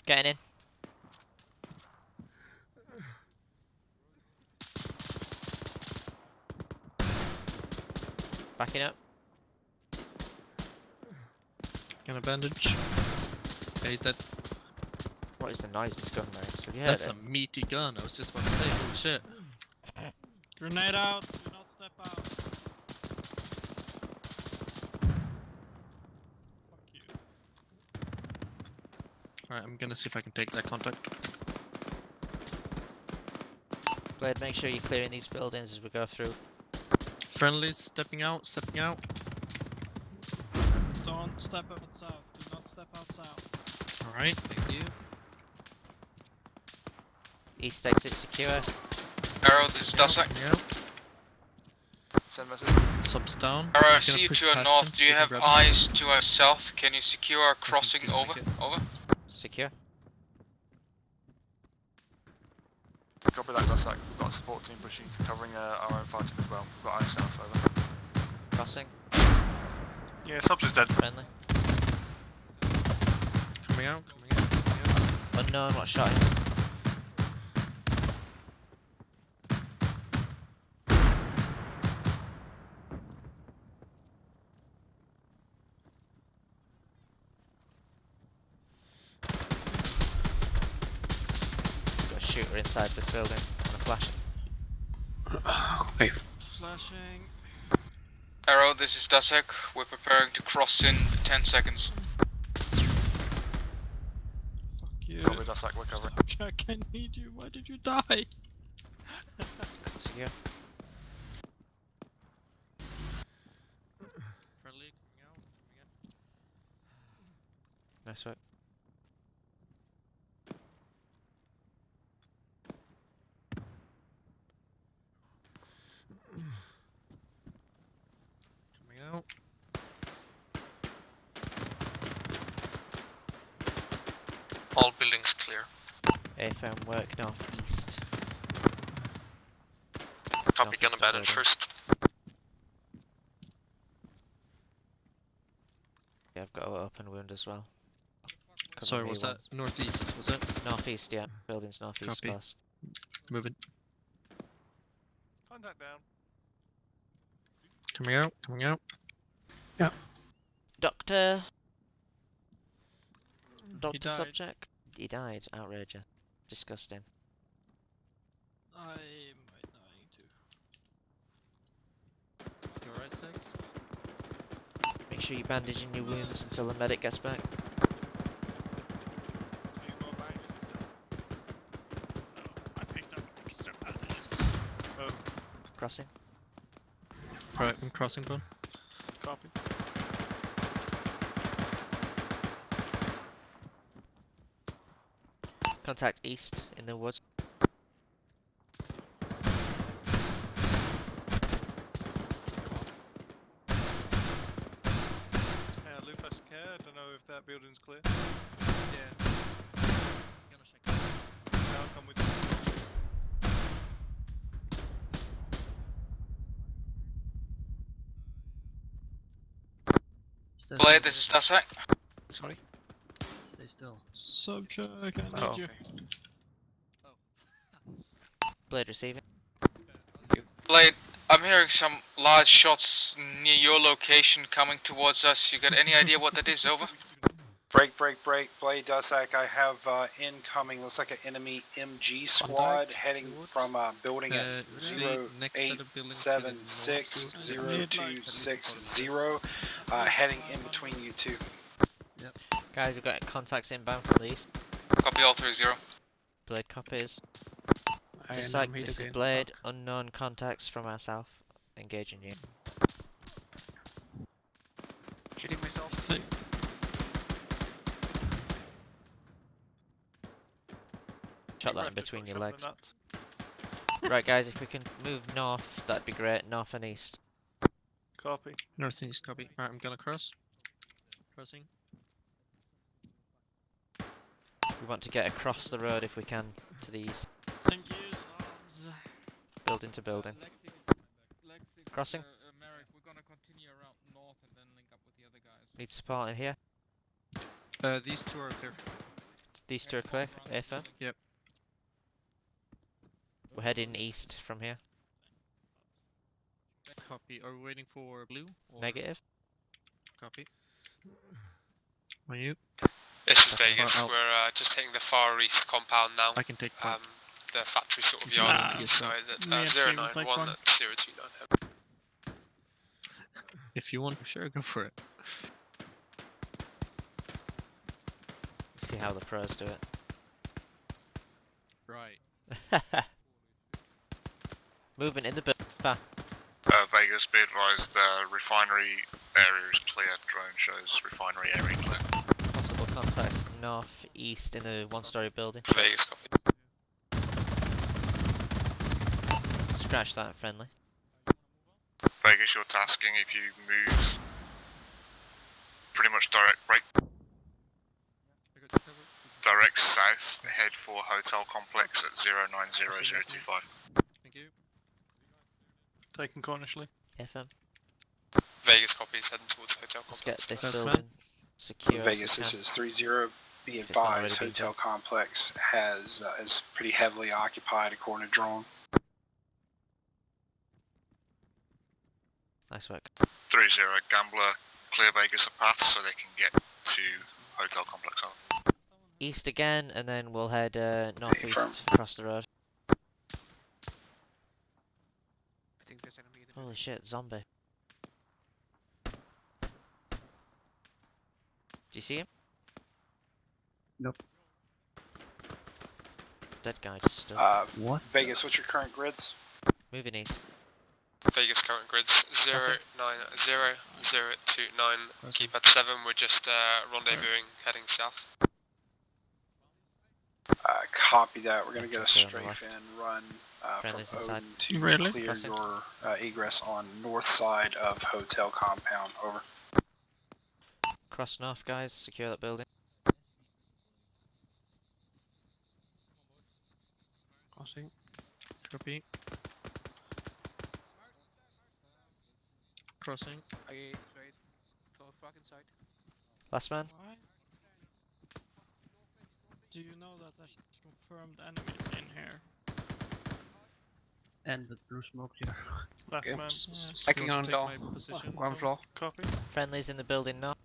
Getting in. Backing up.
Get a bandage. Yeah, he's dead.
What is the noise this gun makes? Have you heard
That's
it?
a meaty gun, I was just about to say, holy shit.
Grenade out. Do not step out. Fuck you.
Alright, I'm gonna see if I can take that contact.
Blade, make sure you're clearing these buildings as we go through.
Friendlies, stepping out, stepping out.
Don't step outside. Do not step outside.
Alright, thank you.
East exit secure.
Arrow, this is Dusek.
Yeah.
Send message.
Subs down.
Arrow, I
Gonna
see you
push
to our
past
north.
him,
Do you
see if
have
he grabs
eyes to our south? Can you secure our crossing?
gonna
Over.
make it.
Over.
Secure.
Copy that, Dusek. We've got a support team pushing, covering our own fighting as well. We've got eyes south, over.
Crossing.
Yeah, Subs is dead.
Friendly.
Coming out, coming out, coming out.
Unknown, what shot him? Got a shooter inside this building on a flash.
Okay.
Flashing.
Arrow, this is Dusek. We're preparing to cross in 10 seconds.
Fuck you.
Copy, Dusek, we're covering.
Jack, I need you. Why did you die?
Secure.
Friendly coming out. Coming in.
Nice work.
Coming out.
All buildings clear.
AFM work northeast.
Copy, gun
Northeast
abandoned
building.
first.
Yeah, I've got an open wound as well. Cover
Sorry,
me
was that
once.
northeast? Was it?
Northeast, yeah. Buildings northeast
Copy.
past.
Moving.
Contact down.
Coming out. Coming out.
Doctor!
He
Doctor
died.
subject? He died. Outrageous. Disgusting.
I might dying too.
You alright, Zeus?
Make sure you're bandaging your wounds until the medic gets back.
I picked up extra bandages.
Oh,
Crossing.
Right, I'm crossing bone.
copy.
Contact east in the woods.
Lucas care. I don't know if that building's clear.
Yeah. Gonna check.
Yeah, I'll come with you.
Blade, this is Dasek.
Sorry? Stay still.
Subject, I need
Oh,
you.
okay.
Blade receiving.
Blade, I'm hearing some large shots near your location coming towards us. You got any idea what that is? Over.
Break, Blade Dusak. I have incoming, looks like an enemy MG squad heading from building at
Shlee, next set of buildings to the north.
08760260, heading in between you two.
Yep.
Guys, we've got contacts inbound from the east.
Copy all 30.
Blade copies.
I
Just
am
like
hit
this is
again.
Blade, unknown contacts from our south. Engaging you.
Shooting myself.
Shot that in between your legs. Right guys, if we can move north, that'd be great. North and east.
Copy.
Northeast, copy. Alright, I'm gonna cross. Crossing.
We want to get across the road if we can to the east.
Thank you, Sobs.
Building to building. Crossing.
Merrick, we're gonna continue around north and then link up with the other guys.
Need support in here.
These two are clear.
These two are clear. AFM.
Yep.
We're heading east from here.
Copy. Are we waiting for blue? Or...
Negative.
Copy. On you.
This is Vegas.
I'll-
We're just taking the far east compound now.
I can take point.
The factory sort of yard on the east
Nah,
side at
me and Shlee will take
091
one.
at 029.
If you want, sure, go for it.
See how the pros do it.
Right.
Movement in the path.
Vegas, be advised, refinery area is clear. Drone shows refinery area clear.
Possible contacts north, east in a one-story building.
Vegas, copy.
Scratch that, friendly.
Vegas, you're tasking if you move pretty much direct right. Direct south, head for hotel complex at 090025.
Thank you.
Taking corner, Shlee.
FM.
Vegas copies heading towards hotel
Let's
complex.
get this
First
building secure. if
Vegas,
we
this
can.
is 30. Be
If it's not
advised,
already been
hotel
done.
complex is pretty heavily occupied according to drone.
Nice work.
30, Gambler, clear Vegas a path so they can get to hotel complex.
East again, and then we'll head northeast across the road.
I think there's enemy in the
Holy shit, zombie. Do you see him?
Nope.
Dead guy just stood.
What? Vegas, what's your current grids?
Moving east.
Vegas current grids 090029. Keep at 7. We're just rendezvousing, heading south.
Copy that. We're gonna get a
Okay, on the
strafe
left.
and run from
Friendlies inside.
Odin to
Really?
clear
Crossing.
your egress on north side of hotel compound. Over.
Cross north, guys. Secure that building.
Crossing. Copy. Crossing.
Okay, straight. 12 o'clock inside.
Last man.
Do you know that there's confirmed enemies in here?
And with blue smoke here.
Last
Okay.
man.
Checking on door.
Position.
Ground floor.
Copy.
Friendlies in the building now.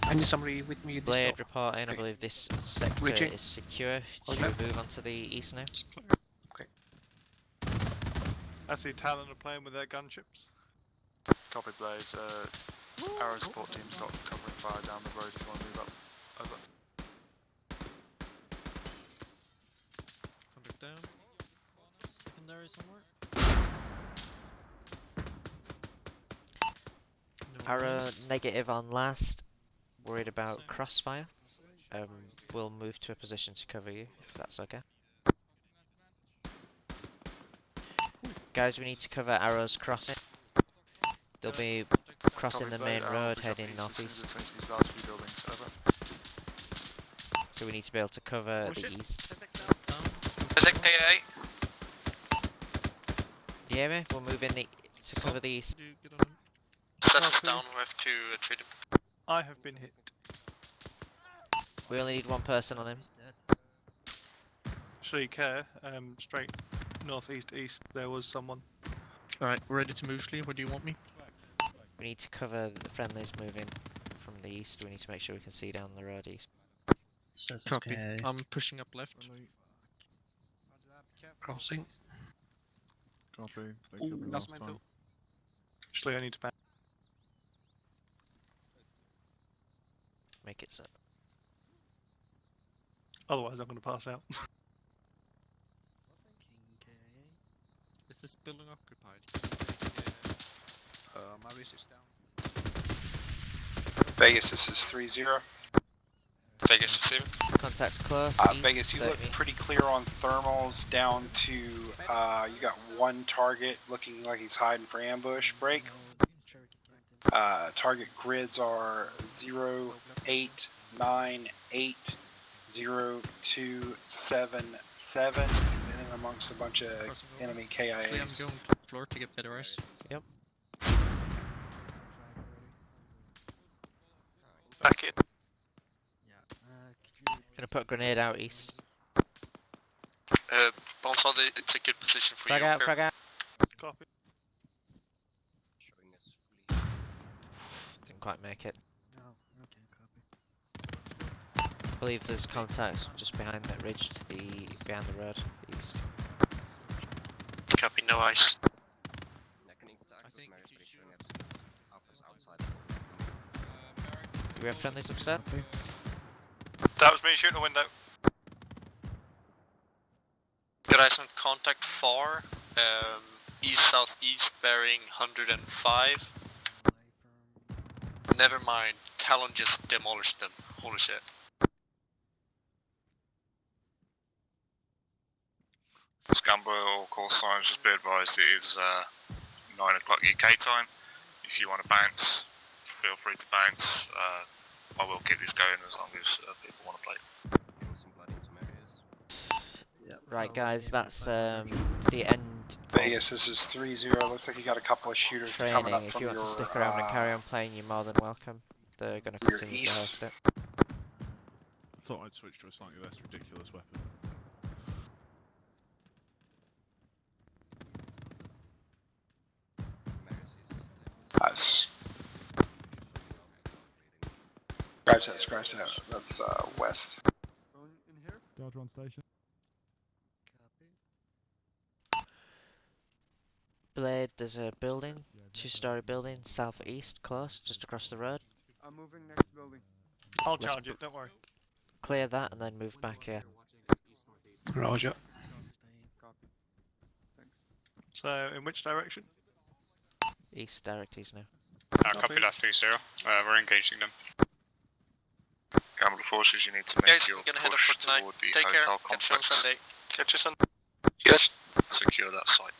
I need somebody with me. This
Blade
door.
reporting. I believe this sector
Reaching.
is secure.
Okay.
Should we move on to the east now?
I see Talon are playing with their gunships.
Copy, Blaze. Arrow support team's got covering fire down the road if you want to move up. Over.
Contact down.
Secondary somewhere?
No one
Arrow
else.
negative on last. Worried about crossfire. We'll move to a position to cover you, if that's okay. Guys, we need to cover Arrow's crossing. They'll be crossing the main road heading northeast.
These last few buildings. Over.
So we need to be able to cover the east.
Physic AA.
Do you hear me? We'll move in to cover the east.
Set us down, we have to treat him.
I have been hit.
We only need one person on him.
Shlee care. Straight northeast east. There was someone.
Alright, we're ready to move, Shlee. Where do you want me?
We need to cover the friendlies moving from the east. We need to make sure we can see down the road east.
Copy.
Okay.
I'm pushing up left.
Crossing.
Copy.
Ooh, last man too.
Shlee, I need to back.
Make it so.
Otherwise, I'm going to pass out.
Is this building occupied?
Marius is down.
Vegas, this is 3-0.
Vegas receiving.
Contacts close. East,
Vegas, you look
30.
pretty clear on thermals down to, you got one target looking like he's hiding for ambush. Break. Target grids are 0, 8, 9, 8, 0, 2, 7, 7, and then amongst a bunch of
Crossing over.
enemy
Shlee, I'm
KIAs.
going to the floor to get better eyes.
Yep.
Back in.
Gonna put a grenade out east.
Bombs on it's a good position for
Frag
you.
out, frag out.
Copy.
Didn't quite make it. I believe there's contacts just behind that ridge to the behind the road east.
Copy, no ice.
I think if you shoot
Do we have friendlies upstairs?
That was me shooting a window.
Got eyes on contact 4, east-southeast bearing 105. Never mind, Talon just demolished them. Holy shit.
Scambler call signs, just be advised it is 9 o'clock UK time. If you want to bounce, feel free to bounce. I will keep this going as long as people want to play.
Right, guys, that's the end
Vegas, this is 3-0. Looks like you got a couple of shooters coming
training.
up
If
from
you want
your,
to stick around and carry on playing, you're more than welcome. They're going to
your
continue
east.
to host it.
Thought I'd switch to a slightly less ridiculous weapon.
Nice. Scratch that. That's west.
Dodge on station.
Blade, there's a building, two-story building, southeast, close, just across the road.
I'm moving next building.
I'll charge it, don't worry.
clear that and then move back here.
Roger.
Copy. Thanks. So, in which direction?
East, direct east now.
Copy that, 3-0. We're engaging them. Gamble forces, you need to make
Guys,
your
we're gonna head up
push
for tonight.
toward the
Take care.
hotel
Catch you on
complex.
Sunday. Catch you Sunday.
Yes. Secure that site.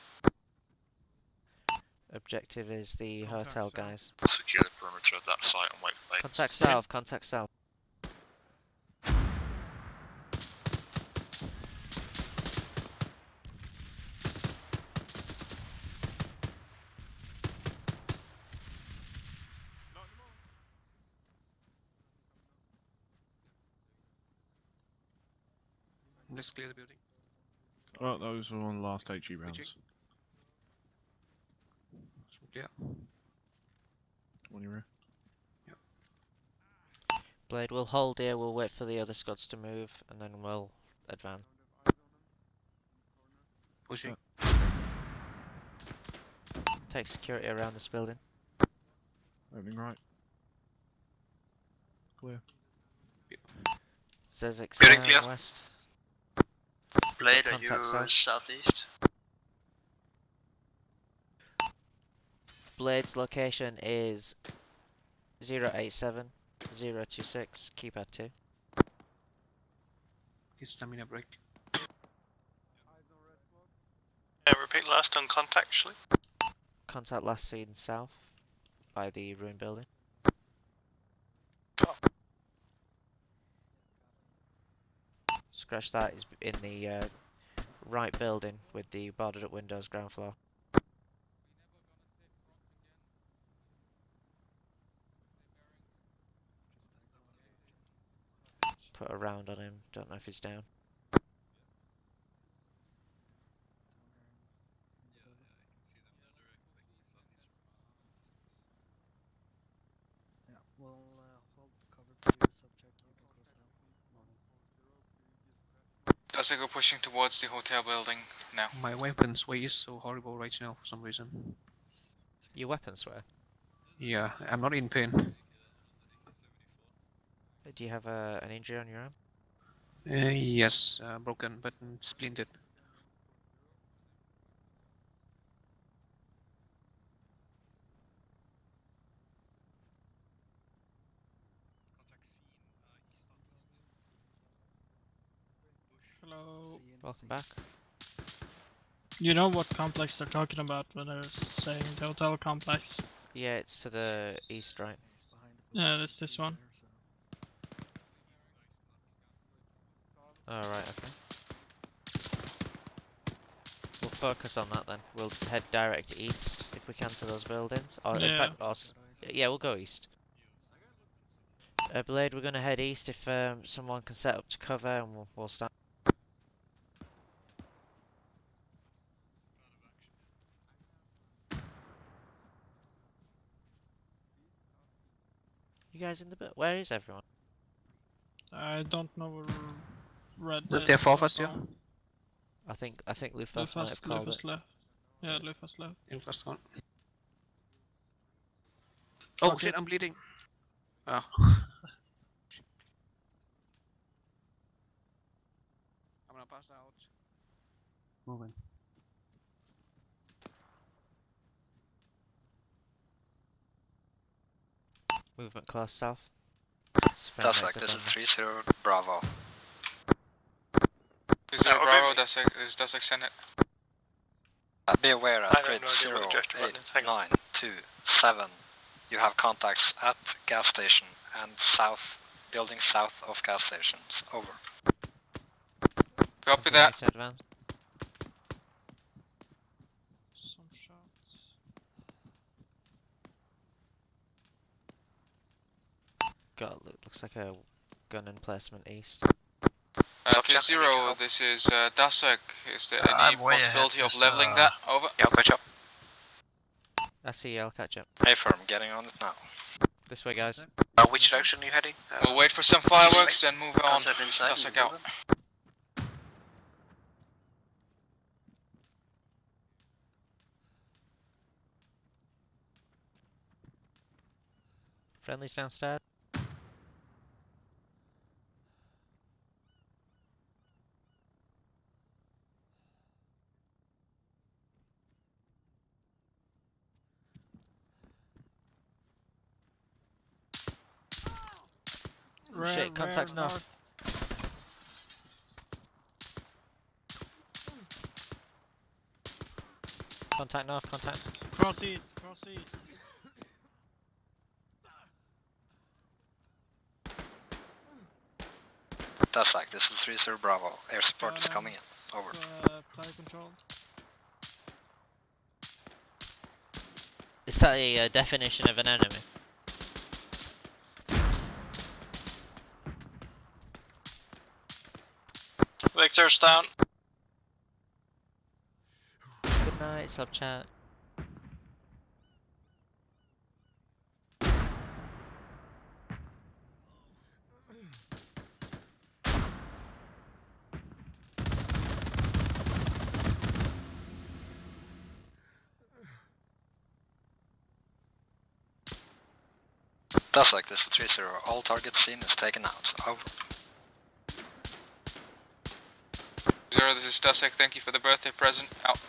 Objective is the hotel, guys.
Secure the perimeter of that site and wait for
Contact south, contact south.
Let's clear the building.
Oh, those are on last HE rounds.
Yeah.
On your rear.
Blade, we'll hold here, we'll wait for the other squads to move, and then we'll advance.
Pushing.
Take security around this building.
Opening right. Clear.
Zezek's
Building clear.
west.
Blade, are
Contact
you
south.
southeast?
Blade's location is 087-026, keypad 2.
His stamina break.
Repeat last on contact, Shlee.
Contact last seen south by the ruin building. Scratch that is in the right building with the boarded up windows, ground floor. Put a round on him, don't know if he's down.
Yeah, we'll hold cover for you, subject, you can cross now.
Does it go pushing towards the hotel building now?
My weapons way is so horrible right now for some reason.
Your weapon swear?
Yeah, I'm not in pain.
Do you have an injury on your arm?
Yes, broken but splintered.
Hello.
Welcome back.
You know what complex they're talking about when they're saying the hotel complex?
Yeah, it's to the east, right?
Yeah, it's this one.
Alright, okay. We'll focus on that then. We'll head direct east if we can to those buildings. Or in
Yeah.
fact, yeah, we'll go east. Blade, we're gonna head east if someone can set up to cover, and we'll start. You guys in the bit? Where is everyone?
I don't know where red
But
is
they're four of
right
us, yeah.
now.
I think Lufas might have called
Lufas
it.
left. Yeah, Lufas left.
In first one. Oh
Okay.
shit, I'm bleeding. Ah. I'm gonna pass out. Moving.
Movement close south.
That's like this is 3-0 Bravo.
3-0 Bravo, does it send it?
Be aware
I
at
have
grid
no idea what the gesture button is. Hang on.
8, 9, 2, 7. You have contacts at gas station and south, building south of gas stations. Over.
Copy that.
Advance.
Some shots.
God, looks like a gun emplacement east.
3-0, this is Dasek. Is there any
I'm way ahead,
possibility of
just,
leveling that? Over.
Yeah, catch up.
I see you, I'll catch up.
Hey firm, getting on it now.
This way, guys.
Which direction are you heading?
We'll wait for some fireworks, then move on.
Contact inside.
Dasek out.
Friendly's downstairs.
Rare,
contacts
rare
north. Contact north, contact.
Cross east, cross east.
Dusak, this is 30 Bravo. Air support is coming in. Over.
Player control.
Is that a definition of an enemy?
Victor's down.
Good night, sub chat.
Dusak, this is 30. All targets seen is taken out. Over.
0, this is Dusek, thank you for the birthday present. Out.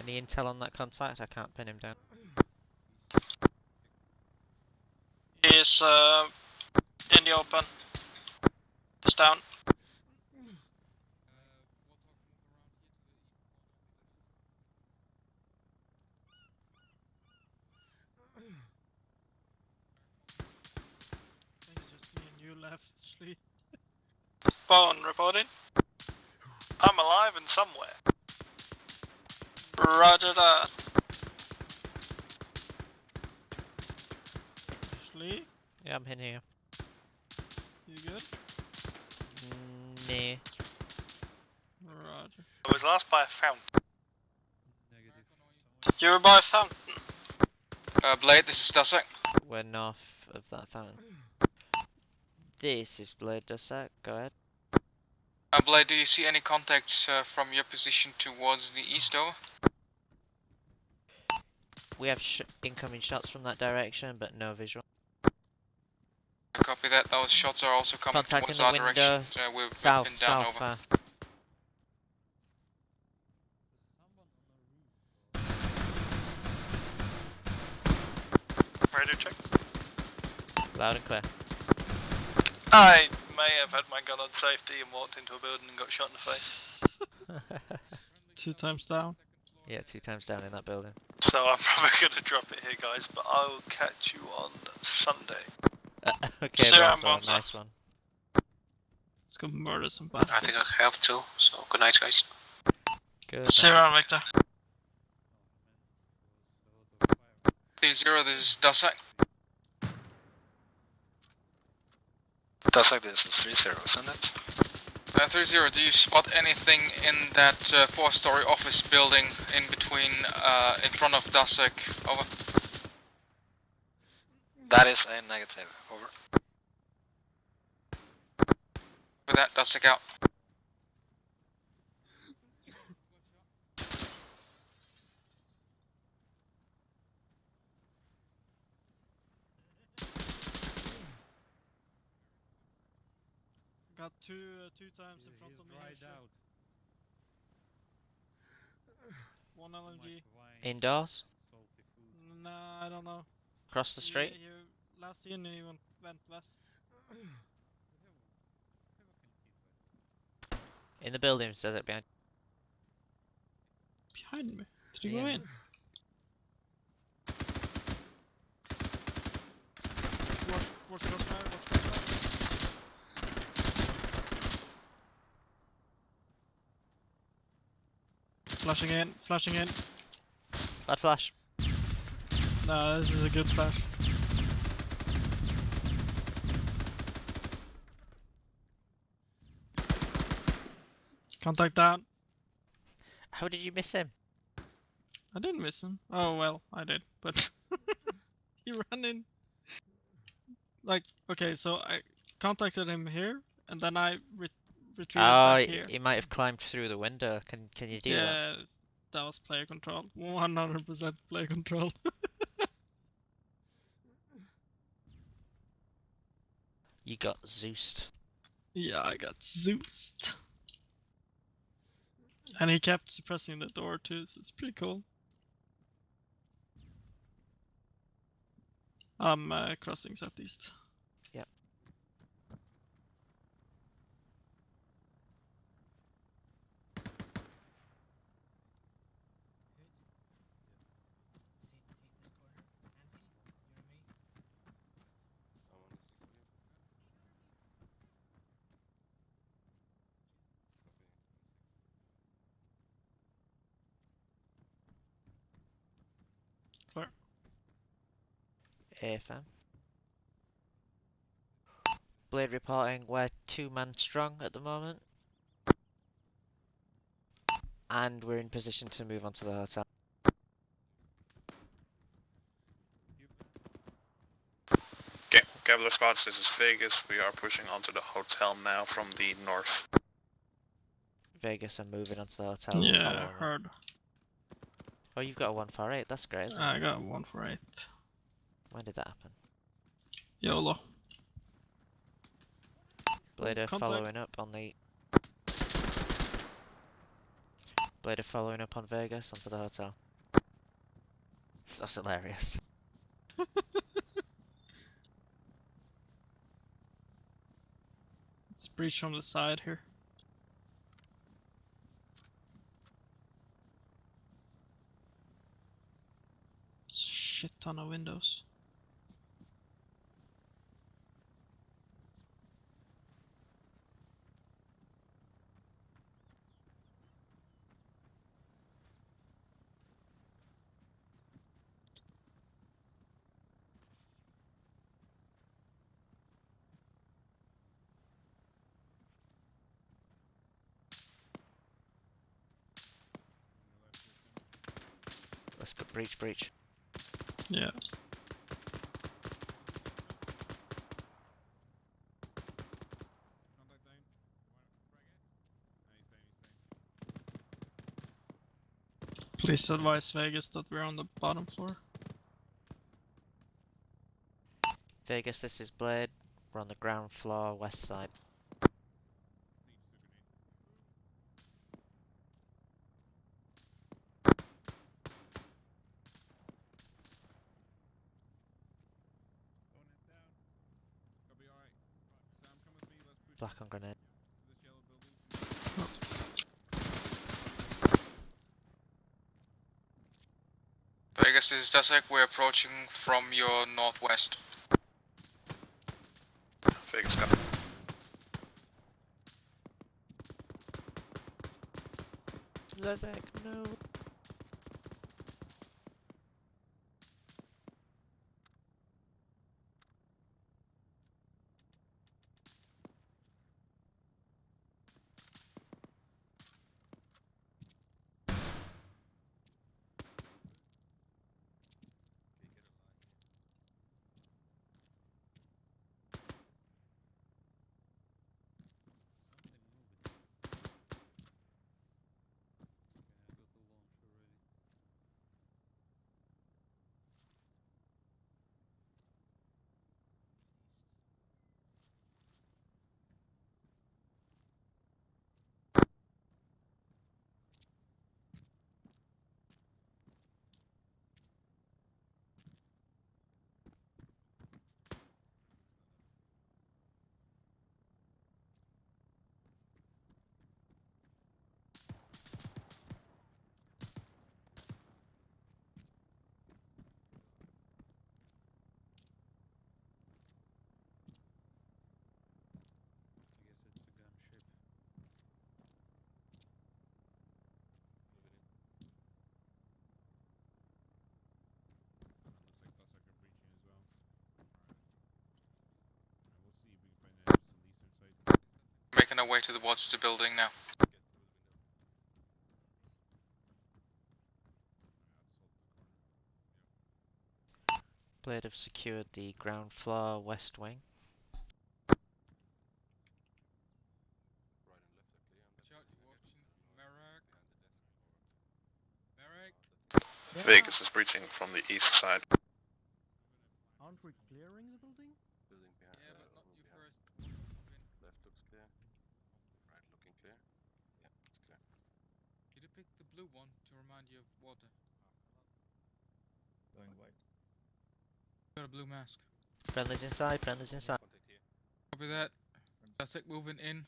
Any intel on that contact? I can't pin him down.
He's in the open. He's down.
I think it's just me and you left, Shlee.
Bone reporting. I'm alive in somewhere. Roger that.
Shlee,
Yeah, I'm in here.
you good?
Nah.
Roger.
I was last by a fountain. You were by a fountain.
Blade, this is Dusek.
We're north of that fountain. This is Blade Dussac, go ahead.
Blade, do you see any contacts from your position towards the east, over?
We have incoming shots from that direction, but no visual.
Copy that, those shots are also coming
Contact
towards
in the
our
window,
direction. We've
south,
been down,
south.
over.
Ready to check?
Loud and clear.
I may have had my gun on safety and walked into a building and got shot in the face.
2 times down.
Yeah, 2 times down in that building.
So I'm probably going to drop it here, guys, but I will catch you on Sunday.
Okay,
Zero
that's
and
a nice one.
Let's go murder some bastards.
I think I have to, so good night, guys.
Good.
Zero and Victor.
0, this is Dusek.
Dusak, this is 30, isn't it?
30, do you spot anything in that 4-story office building in between, in front of Dusek? Over.
That is a negative. Over.
For that, Dusek out.
Got two times in front of me. One LMG.
Indoors?
Nah, I don't know.
Across the street?
Last seen he went west.
In the building, says it behind.
Behind me. Did you go in? Watch crossfire, watch crossfire. Flashing in, flashing in.
Bad flash.
No, this is a good flash. Contact down.
How did you miss him?
I didn't miss him. Oh well, I did, but he ran in. Like, okay, so I contacted him here, and then I retreated back here.
He might have climbed through the window. Can you do that?
Yeah, that was player control. 100% player control.
You got Zeused.
Yeah, I got Zeused. And he kept suppressing the door too, so it's pretty cool. I'm crossing southeast.
Yep. AFM. Blade reporting we're 2-man strong at the moment. And we're in position to move on to the hotel.
Gabler Squads, this is Vegas. We are pushing onto the hotel now from the north.
Vegas are moving onto the hotel.
Yeah, heard.
Oh, you've got a 148. That's great, isn't it?
I got a 148.
When did that happen?
YOLO.
Blader
Contact.
following up on the... Blader following up on Vegas onto the hotel. That's hilarious.
Let's breach from the side here. Shit ton of windows.
Let's go breach.
Yeah. Please advise Vegas that we're on the bottom floor.
Vegas, this is Blade. We're on the ground floor, west side. Black on grenade.
Vegas, this is Dasek. We're approaching from your northwest.
Vegas, go.
Zazek, no.
Making our way towards the building now.
Blade have secured the ground floor, west wing.
Vegas is breaching from the east side.
Aren't we clearing the building?
Yeah, but not you first.
Left looks clear. Right looking clear. Yeah, it's clear.
Could you pick the blue one to remind you of water?
Going white.
Got a blue mask.
Friendly's inside, friendly's inside.
Copy that. Dasek moving in.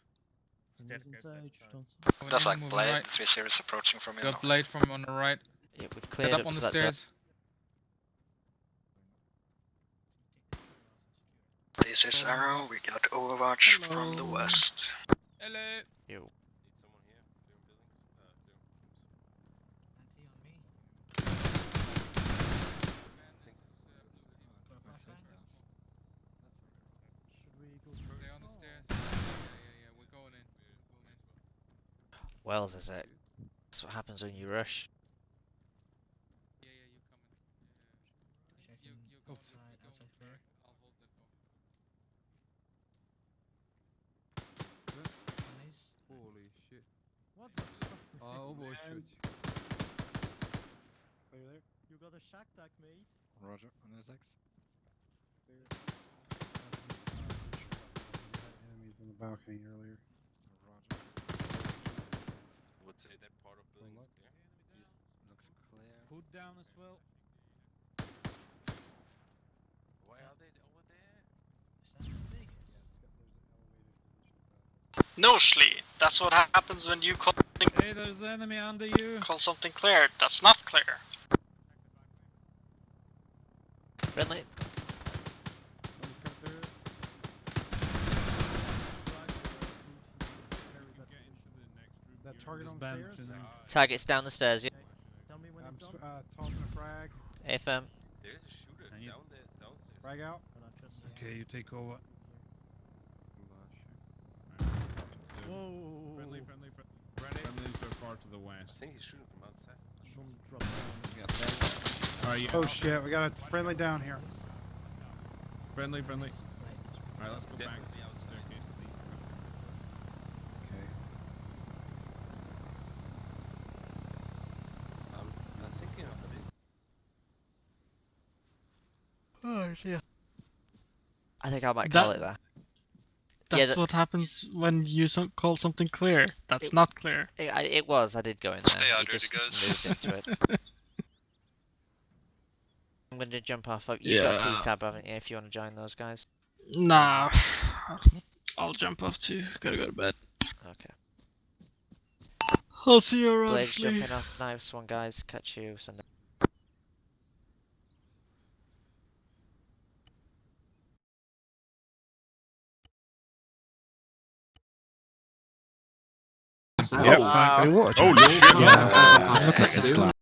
Friendly's inside, don't
That's like
moving
Blade,
right.
Fisher is approaching from your
Got
north.
Blade from on the right.
Yeah, we've cleared
Get
up
up on
to
the
that door.
stairs.
This is Arrow, we got Overwatch from the west.
Hello.
Yo.
Need someone here. Clearing buildings. Clearing rooms.
Wells, is it? That's what happens when you rush.
Yeah, you come in. You go
outside clear.
I'll hold that door.
Nice.
Holy shit.
What the fuck?
I almost shoot you.
Are you there? You got a shack attack, mate.
Roger, on the 6.
Enemies on the balcony earlier.
Roger. I would say that part of building is clear. This looks clear.
Hood down as well.
Why are they over there?
Is that Vegas?
No, Shlee. That's what happens when you call
Hey, there's an enemy under you.
call something clear. That's not clear.
Friendly.
That target on the stairs?
Target's down the stairs. Yeah.
Tell me when it's done. Tossing a frag.
AFM.
There's a shooter down there, downstairs.
Frag out.
Okay, you take over.
Whoa.
Friendly.
Friendly
so far to the
I
west.
think he's shooting from outside.
Oh shit, we got a friendly down here.
Friendly. Alright, let's go back.
Okay. I'm thinking of it.
Oh dear. I think I might call it that.
That's what happens when you call something clear. That's not clear.
It was. I did go in there.
Stay
He
hydrated,
just
guys.
moved into it. I'm going to jump off. You've got C-Tab, haven't you, if you want to join those guys?
Nah. I'll jump off too. Gotta go to bed.
Okay.
I'll see you around.
Blade's
Shlee.
jumping off. Nice one, guys. Catch you Sunday.
Yep.
Wow.
Oh,
Yeah,
look at this guy.